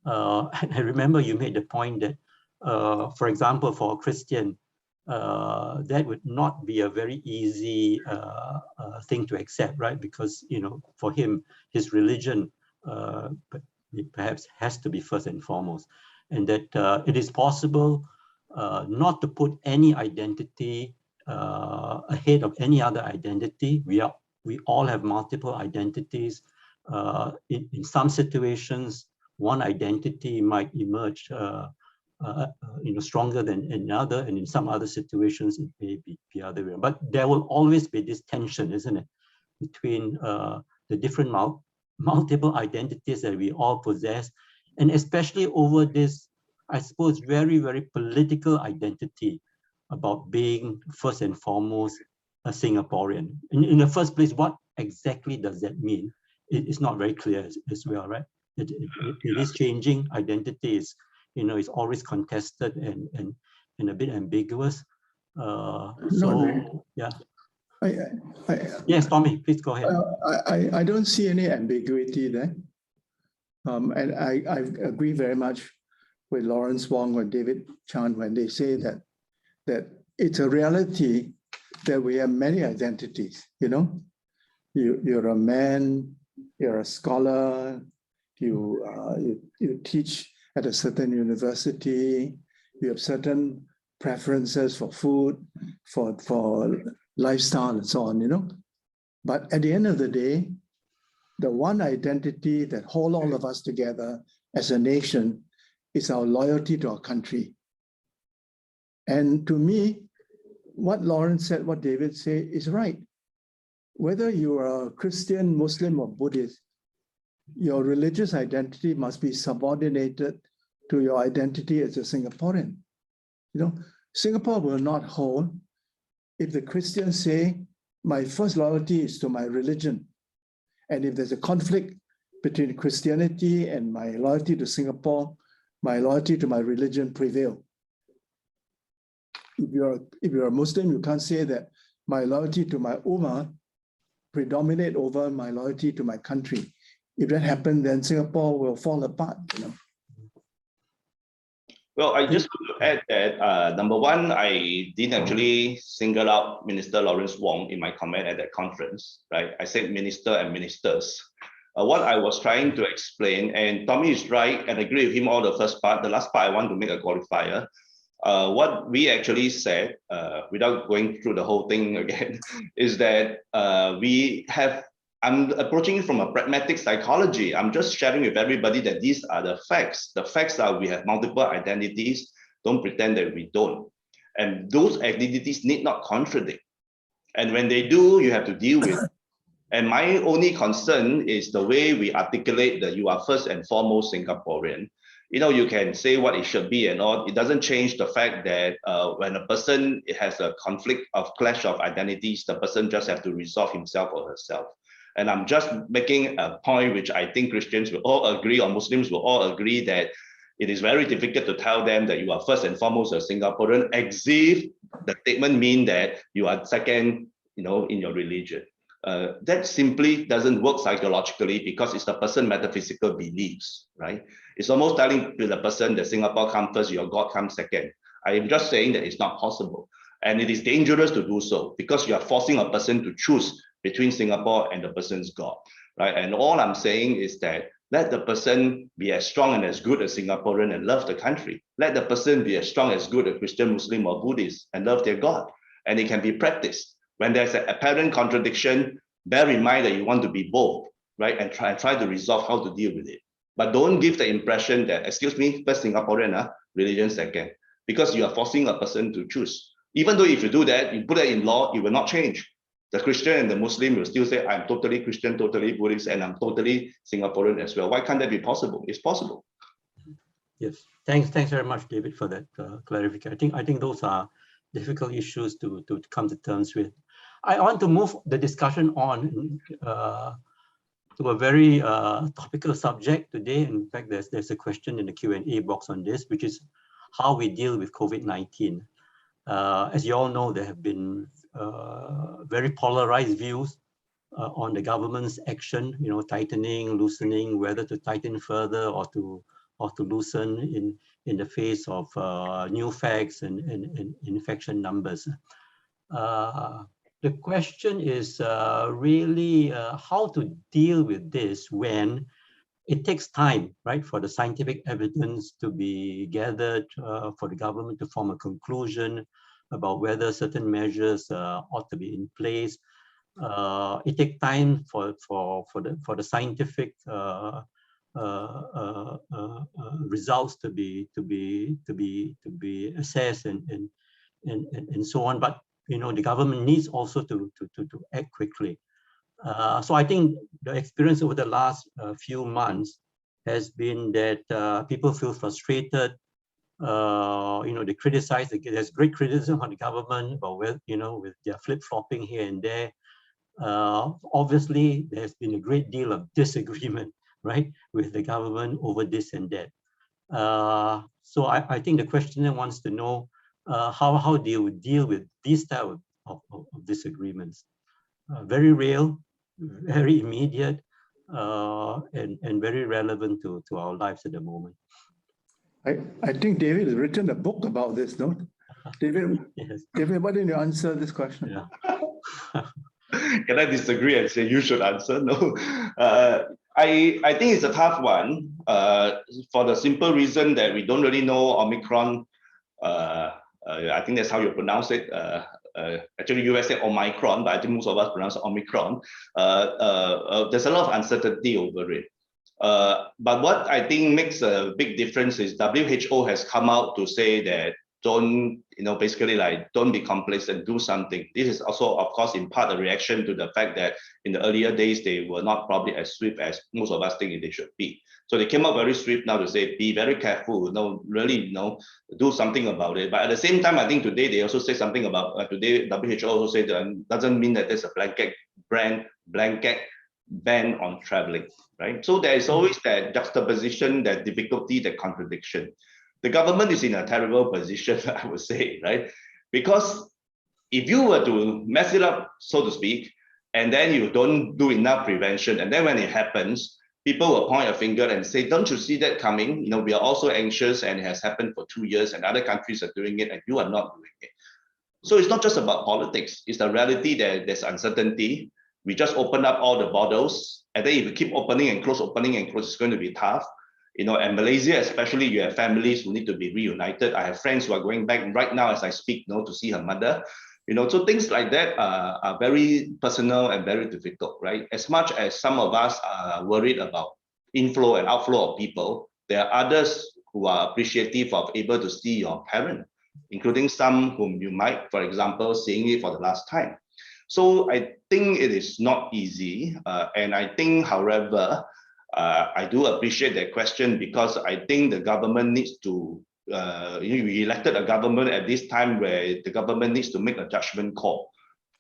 And I remember you made the point that, for example, for a Christian, that would not be a very easy thing to accept, right? Because, you know, for him, his religion perhaps has to be first and foremost, and that it is possible not to put any identity ahead of any other identity. We all have multiple identities. In some situations, one identity might emerge you know, stronger than another, and in some other situations it may be the other way. But there will always be this tension, isn't it, between the different multiple identities that we all possess, and especially over this, I suppose, very, very political identity about being first and foremost a Singaporean. In the first place, what exactly does that mean? It's not very clear as well, right? It is changing. Identity is, you know, it's always contested and a bit ambiguous. So yeah. Yes, Tommy, please go ahead. I don't see any ambiguity there. And I agree very much with Lawrence Wong or David Chan when they say that it's a reality that we have many identities, you know? You're a man, you're a scholar, you teach at a certain university, you have certain preferences for food, for lifestyle and so on, you know? But at the end of the day, the one identity that holds all of us together as a nation is our loyalty to our country. And to me, what Lawrence said, what David said is right. Whether you are a Christian, Muslim, or Buddhist, your religious identity must be subordinated to your identity as a Singaporean. You know, Singapore will not hold if the Christians say, my first loyalty is to my religion. And if there's a conflict between Christianity and my loyalty to Singapore, my loyalty to my religion prevail. If you're a Muslim, you can't say that my loyalty to my Ummah predominate over my loyalty to my country. If that happens, then Singapore will fall apart, you know. Well, I just want to add that number one, I didn't actually single out Minister Lawrence Wong in my comment at that conference, right? I said minister and ministers. What I was trying to explain, and Tommy is right, and I agree with him all the first part. The last part, I want to make a qualifier. What we actually said, without going through the whole thing again, is that I'm approaching it from a pragmatic psychology. I'm just sharing with everybody that these are the facts. The facts are we have multiple identities. Don't pretend that we don't. And those identities need not contradict. And when they do, you have to deal with it. And my only concern is the way we articulate that you are first and foremost Singaporean. You can say what it should be and all. It doesn't change the fact that when a person has a conflict of clash of identities, the person just have to resolve himself or herself. And I'm just making a point which I think Christians will all agree, or Muslims will all agree, that it is very difficult to tell them that you are first and foremost a Singaporean, as if the statement means that you are second, in your religion. That simply doesn't work psychologically because it's the person's metaphysical beliefs, right? It's almost telling to the person that Singapore comes first, your God comes second. I am just saying that it's not possible. And it is dangerous to do so because you are forcing a person to choose between Singapore and the person's God, right? And all I'm saying is that let the person be as strong and as good as Singaporean and love the country. Let the person be as strong as good as Christian, Muslim, or Buddhist and love their God. And it can be practiced. When there's an apparent contradiction, bear in mind that you want to be both, right? And try to resolve how to deal with it. But don't give the impression that, excuse me, first Singaporean, religion second, because you are forcing a person to choose. Even though if you do that, you put that in law, it will not change. The Christian and the Muslim will still say, I'm totally Christian, totally Buddhist, and I'm totally Singaporean as well. Why can't that be possible? It's possible. Yes, thanks very much, David, for that clarification. I think those are difficult issues to come to terms with. I want to move the discussion on to a very topical subject today. In fact, there's a question in the Q&A box on this, which is how we deal with COVID-19. As you all know, there have been very polarized views on the government's action, tightening, loosening, whether to tighten further or to loosen in the face of new facts and infection numbers. The question is really how to deal with this when it takes time, right, for the scientific evidence to be gathered, for the government to form a conclusion about whether certain measures ought to be in place. It takes time for the scientific results to be assessed and so on. But the government needs also to act quickly. So I think the experience over the last few months has been that people feel frustrated. They criticize. There's great criticism on the government about with their flip-flopping here and there. Obviously, there's been a great deal of disagreement, right, with the government over this and that. So I think the questioner wants to know how do you deal with these type of disagreements? Very real, very immediate, and very relevant to our lives at the moment. I think David has written a book about this, no? David, yes. David, why didn't you answer this question? Yeah. Can I disagree and say you should answer? No. I think it's a tough one for the simple reason that we don't really know Omicron. I think that's how you pronounce it. Actually, US said Omicron, but I think most of us pronounce Omicron. There's a lot of uncertainty over it. But what I think makes a big difference is WHO has come out to say that don't, basically like don't be complacent, do something. This is also, of course, in part a reaction to the fact that in the earlier days, they were not probably as swift as most of us think they should be. So they came out very swift now to say, be very careful, really, do something about it. But at the same time, I think today they also say something about, today WHO also said that doesn't mean that there's a blanket ban on traveling, right? So there is always that juxtaposition, that difficulty, that contradiction. The government is in a terrible position, I would say, right? Because if you were to mess it up, so to speak, and then you don't do enough prevention, and then when it happens, people will point a finger and say, don't you see that coming? You know, we are also anxious and it has happened for 2 years and other countries are doing it and you are not doing it. So it's not just about politics. It's the reality that there's uncertainty. We just open up all the borders. And then if you keep opening and close, it's going to be tough. You know, and Malaysia, especially, you have families who need to be reunited. I have friends who are going back right now as I speak, you know, to see her mother. You know, so things like that are very personal and very difficult, right? As much as some of us are worried about inflow and outflow of people, there are others who are appreciative of able to see your parent, including some whom you might, for example, seeing it for the last time. So I think it is not easy. And I think, however, I do appreciate that question because I think the government needs to we elected a government at this time where the government needs to make a judgment call.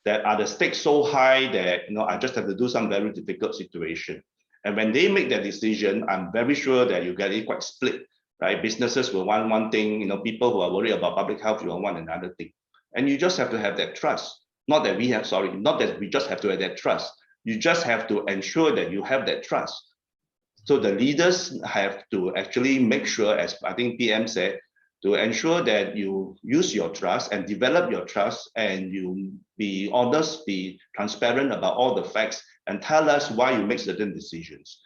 That are the stakes so high that, you know, I just have to do some very difficult situation. And when they make that decision, I'm very sure that you get it quite split, right? Businesses will want one thing, you know, people who are worried about public health will want another thing. And you just have to have that trust. Not that we just have to have that trust. You just have to ensure that you have that trust. So the leaders have to actually make sure, as I think PM said, to ensure that you use your trust and develop your trust and you be honest, be transparent about all the facts and tell us why you make certain decisions.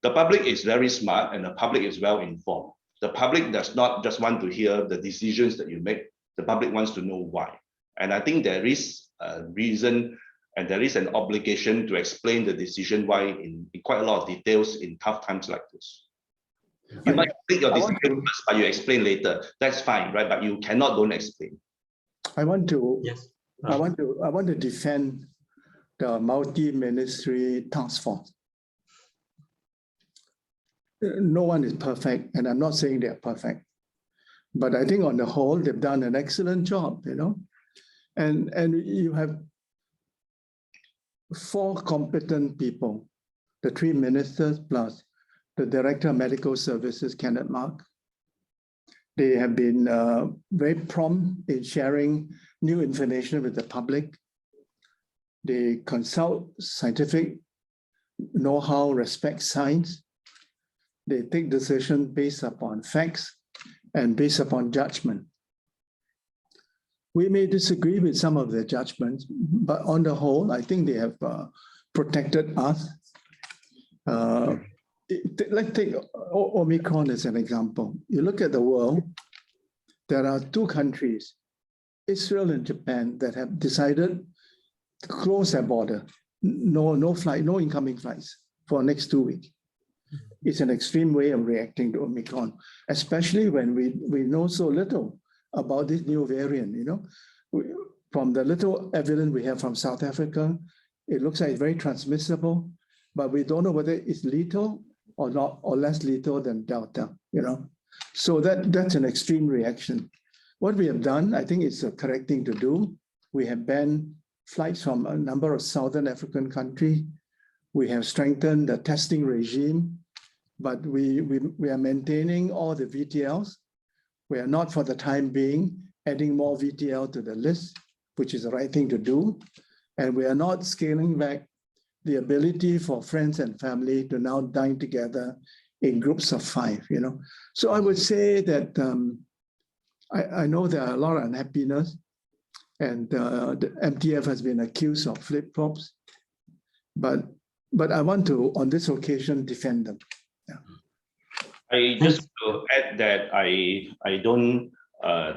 The public is very smart and the public is well informed. The public does not just want to hear the decisions that you make. The public wants to know why. And I think there is a reason and there is an obligation to explain the decision why in quite a lot of details in tough times like this. You might think your decision first, but you explain later. That's fine, right? But you cannot don't explain. I want to Yes. I want to defend the multi-ministry task force. No one is perfect, and I'm not saying they're perfect, but I think on the whole they've done an excellent job, you know, and you have 4 competent people, the 3 ministers plus the Director of Medical Services, Kenneth Mark. They have been very prompt in sharing new information with the public. They consult scientific know-how, respect science. They take decisions based upon facts and based upon judgment. We may disagree with some of their judgments, but on the whole, I think they have protected us. Let's take Omicron as an example. You look at the world, there are 2 countries, Israel and Japan, that have decided to close their border. No incoming flights for the next 2 weeks. It's an extreme way of reacting to Omicron, especially when we know so little about this new variant, you know. From the little evidence we have from South Africa, it looks like it's very transmissible, but we don't know whether it's lethal or not, or less lethal than Delta, you know. So that's an extreme reaction. What we have done, I think it's a correct thing to do. We have banned flights from a number of Southern African countries. We have strengthened the testing regime, but we are maintaining all the VTLs. We are not, for the time being, adding more VTL to the list, which is the right thing to do. And we are not scaling back the ability for friends and family to now dine together in groups of 5, you know. So I would say that I know there are a lot of unhappiness, and the MTF has been accused of flip-flops, but I want to, on this occasion, defend them. Yeah. I just to add that I don't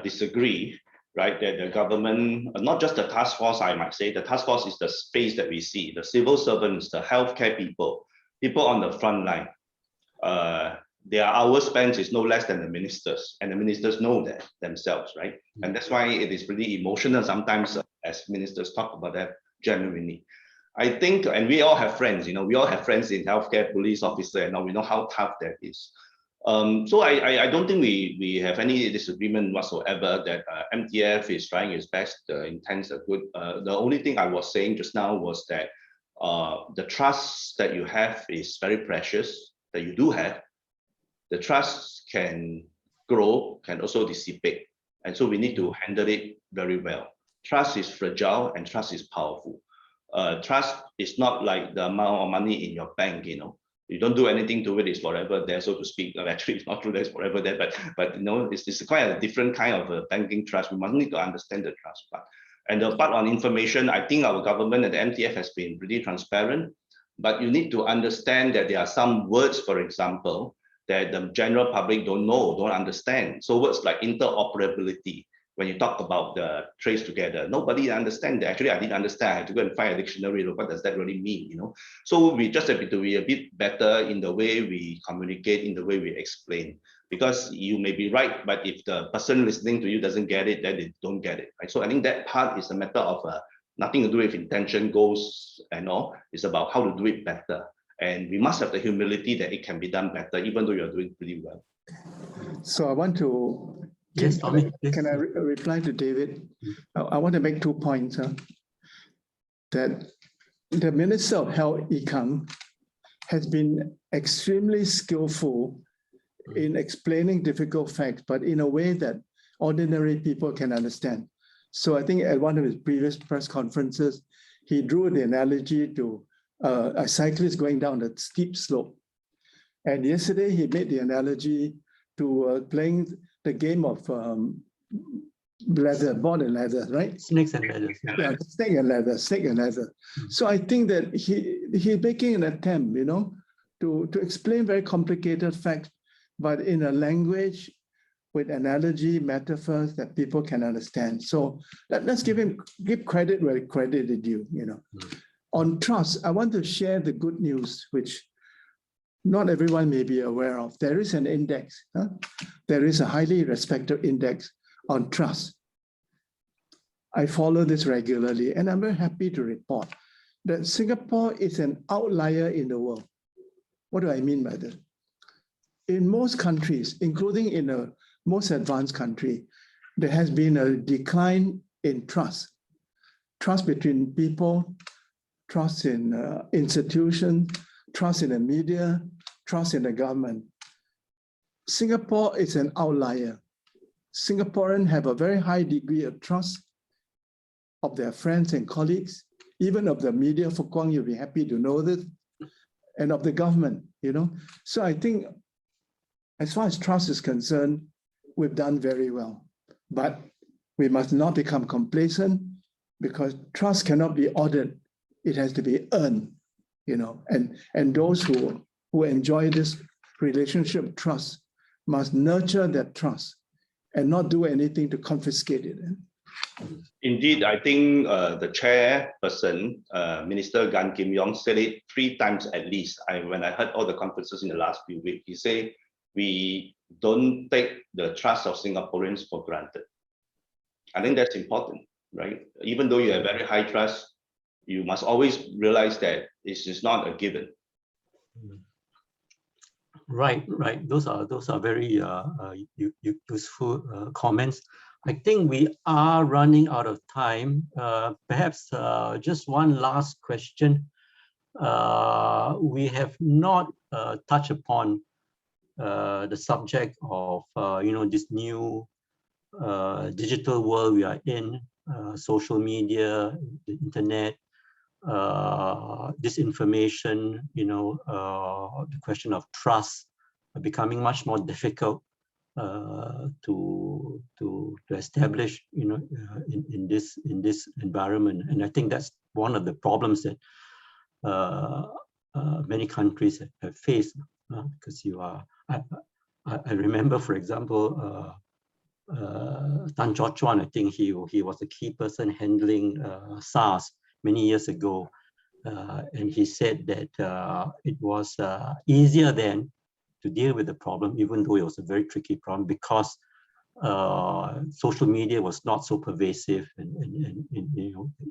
disagree, right? That the government, not just the task force, I might say, the task force is the space that we see, the civil servants, the healthcare people on the front line. Their hour spent is no less than the ministers, and the ministers know that themselves, right? And that's why it is really emotional sometimes as ministers talk about that genuinely. I think, and we all have friends, you know, we all have friends in healthcare, police officer, and we know how tough that is. So I don't think we have any disagreement whatsoever that MTF is trying its best, the intents are good. The only thing I was saying just now was that the trust that you have is very precious, that you do have. The trust can grow, can also dissipate. And so we need to handle it very well. Trust is fragile and trust is powerful. Trust is not like the amount of money in your bank, you know. You don't do anything to it, it's forever there, so to speak. Actually, it's not true that it's forever there, but you know, it's quite a different kind of a banking trust. We must need to understand the trust part. And the part on information, I think our government and the MTF has been pretty transparent, but you need to understand that there are some words, for example, that the general public don't know, don't understand. So words like interoperability, when you talk about the trace together, nobody understands that. Actually, I didn't understand. I had to go and find a dictionary. What does that really mean? You know, so we just have to be a bit better in the way we communicate, in the way we explain. Because you may be right, but if the person listening to you doesn't get it, then they don't get it. Right? So I think that part is a matter of nothing to do with intention, goals, and all. It's about how to do it better. And we must have the humility that it can be done better, even though you're doing pretty well. So I want to, Yes, Tommy, can I reply to David? I want to make 2 points. That the Minister of Health, Ee Kang, has been extremely skillful in explaining difficult facts, but in a way that ordinary people can understand. So I think at one of his previous press conferences, he drew the analogy to a cyclist going down a steep slope. And yesterday he made the analogy to playing the game of leather, ball and leather, right? Snakes and ladders. Yeah, snake and leather. So I think that he's making an attempt, you know, to explain very complicated facts, but in a language with analogy, metaphors that people can understand. So let's give credit where credit is due, you know. On trust, I want to share the good news, which not everyone may be aware of. There is an index. There is a highly respected index on trust. I follow this regularly, and I'm very happy to report that Singapore is an outlier in the world. What do I mean by that? In most countries, including in a most advanced country, there has been a decline in trust. Trust between people, trust in institutions, trust in the media, trust in the government. Singapore is an outlier. Singaporeans have a very high degree of trust of their friends and colleagues, even of the media. For Kwang, you'll be happy to know this, and of the government, you know. So I think as far as trust is concerned, we've done very well. But we must not become complacent, because trust cannot be ordered. It has to be earned, you know, and those who enjoy this relationship trust must nurture that trust and not do anything to confiscate it. Indeed, I think the chairperson, Minister Gan Kim Yong, said it 3 times at least. When I heard all the conferences in the last few weeks, he said, we don't take the trust of Singaporeans for granted. I think that's important, right? Even though you have very high trust, you must always realize that this is not a given. Right. Those are very useful comments. I think we are running out of time. Perhaps just one last question. We have not touched upon the subject of this new digital world we are in, social media, the internet, disinformation, the question of trust becoming much more difficult to establish, in this environment. And I think that's one of the problems that many countries have faced, because I remember, for example, Tan Chor Chuan, I think he was a key person handling SARS many years ago, and he said that it was easier then to deal with the problem, even though it was a very tricky problem, because social media was not so pervasive, and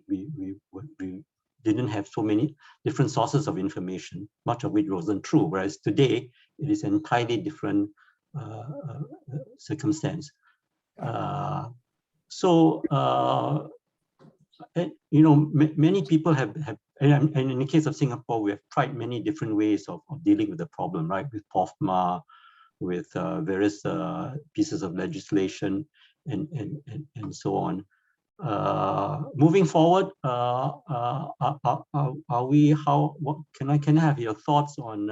we didn't have so many different sources of information, much of which wasn't true. Whereas today, it is an entirely different circumstance. Many people have, and in the case of Singapore, we have tried many different ways of dealing with the problem, right? With POFMA, with various pieces of legislation, and so on. moving forward, what can I have your thoughts on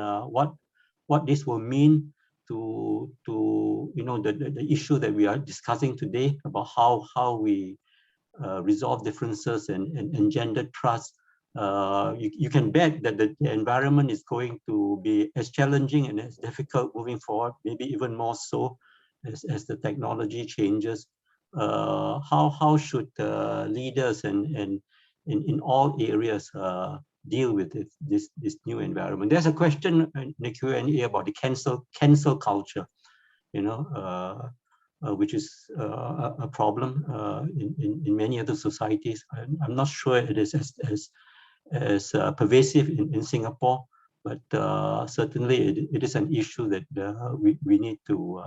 what this will mean to the issue that we are discussing today about how we resolve differences and engender trust. You can bet that the environment is going to be as challenging and as difficult moving forward, maybe even more so as the technology changes. How should leaders and in all areas deal with this new environment? There's a question in the Q&A about the cancel culture, which is a problem in many other societies. I'm not sure it is as pervasive in Singapore, but certainly it is an issue that we need to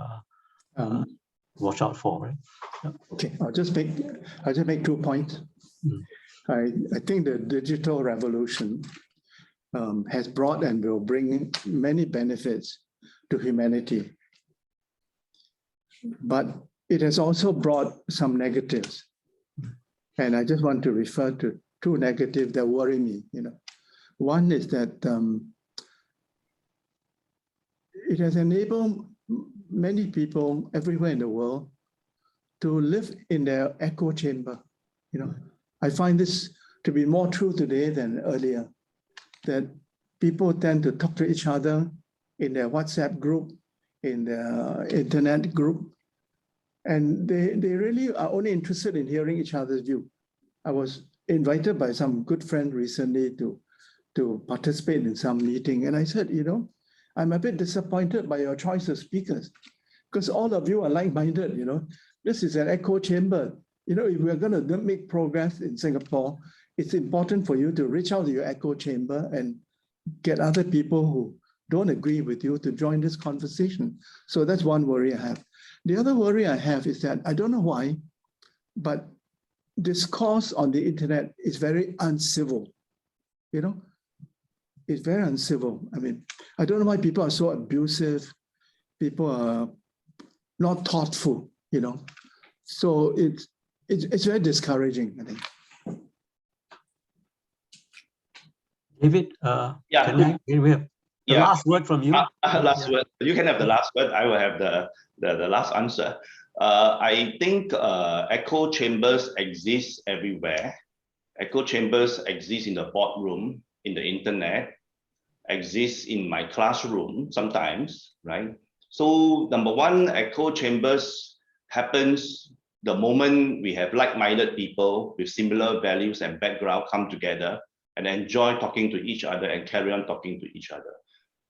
watch out for. Right? Okay, I'll just make 2 points. I think the digital revolution has brought and will bring many benefits to humanity. But it has also brought some negatives. And I just want to refer to 2 negatives that worry me. One is that it has enabled many people everywhere in the world to live in their echo chamber. I find this to be more true today than earlier, that people tend to talk to each other in their WhatsApp group, in their internet group, and they really are only interested in hearing each other's view. I was invited by some good friend recently to participate in some meeting, and I said, I'm a bit disappointed by your choice of speakers, because all of you are like-minded. This is an echo chamber. If we're going to make progress in Singapore, it's important for you to reach out to your echo chamber and get other people who don't agree with you to join this conversation. So that's one worry I have. The other worry I have is that, I don't know why, but discourse on the internet is very uncivil. It's very uncivil. I mean, I don't know why people are so abusive. People are not thoughtful, So it's very discouraging, I think. David, can we have the last word from you? Last word. You can have the last word. I will have the last answer. I think echo chambers exist everywhere. Echo chambers exist in the boardroom, in the internet, exist in my classroom sometimes, right? So number one, echo chambers happens the moment we have like-minded people with similar values and background come together and enjoy talking to each other and carry on talking to each other.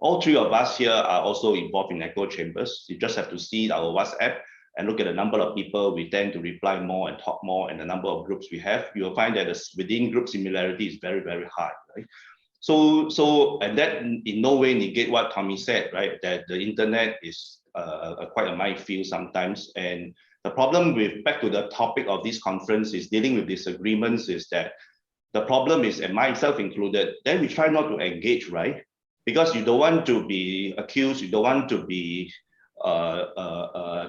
All 3 of us here are also involved in echo chambers. You just have to see our WhatsApp and look at the number of people we tend to reply more and talk more, and the number of groups we have. You will find that the within group similarity is very, very high, right? So and that in no way negate what Tommy said, right? That the internet is quite a minefield sometimes. And the problem with, back to the topic of this conference, is dealing with disagreements, is that the problem is, and myself included, then we try not to engage, right? Because you don't want to be accused, you don't want to be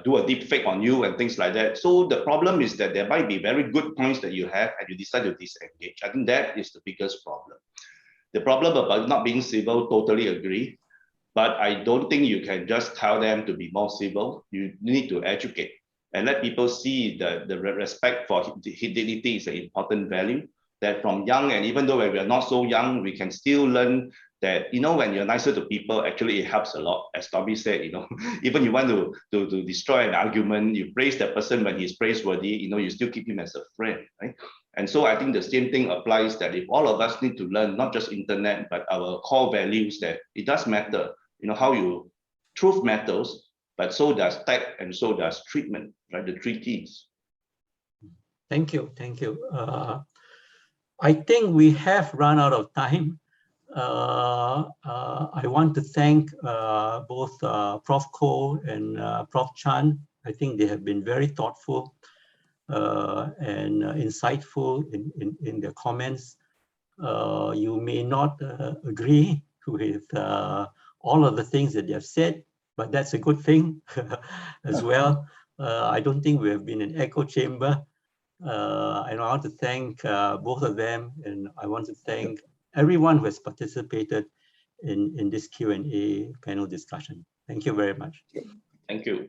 do a deep fake on you and things like that. So the problem is that there might be very good points that you have and you decide to disengage. I think that is the biggest problem. The problem about not being civil, totally agree. But I don't think you can just tell them to be more civil. You need to educate and let people see the respect for dignity is an important value. That from young, and even though when we are not so young, we can still learn that, when you're nicer to people, actually it helps a lot. As Tommy said, even you want to destroy an argument, you praise that person when he's praiseworthy, you still keep him as a friend, right? And so I think the same thing applies, that if all of us need to learn, not just internet, but our core values, that it does matter, truth matters, but so does tech and so does treatment, right? The 3 T's. Thank you. I think we have run out of time. I want to thank both Prof. Koh and Prof. Chan. I think they have been very thoughtful and insightful in their comments. You may not agree with all of the things that they have said, but that's a good thing as well. I don't think we have been an echo chamber. And I want to thank both of them, and I want to thank everyone who has participated in this Q&A panel discussion. Thank you very much. Thank you.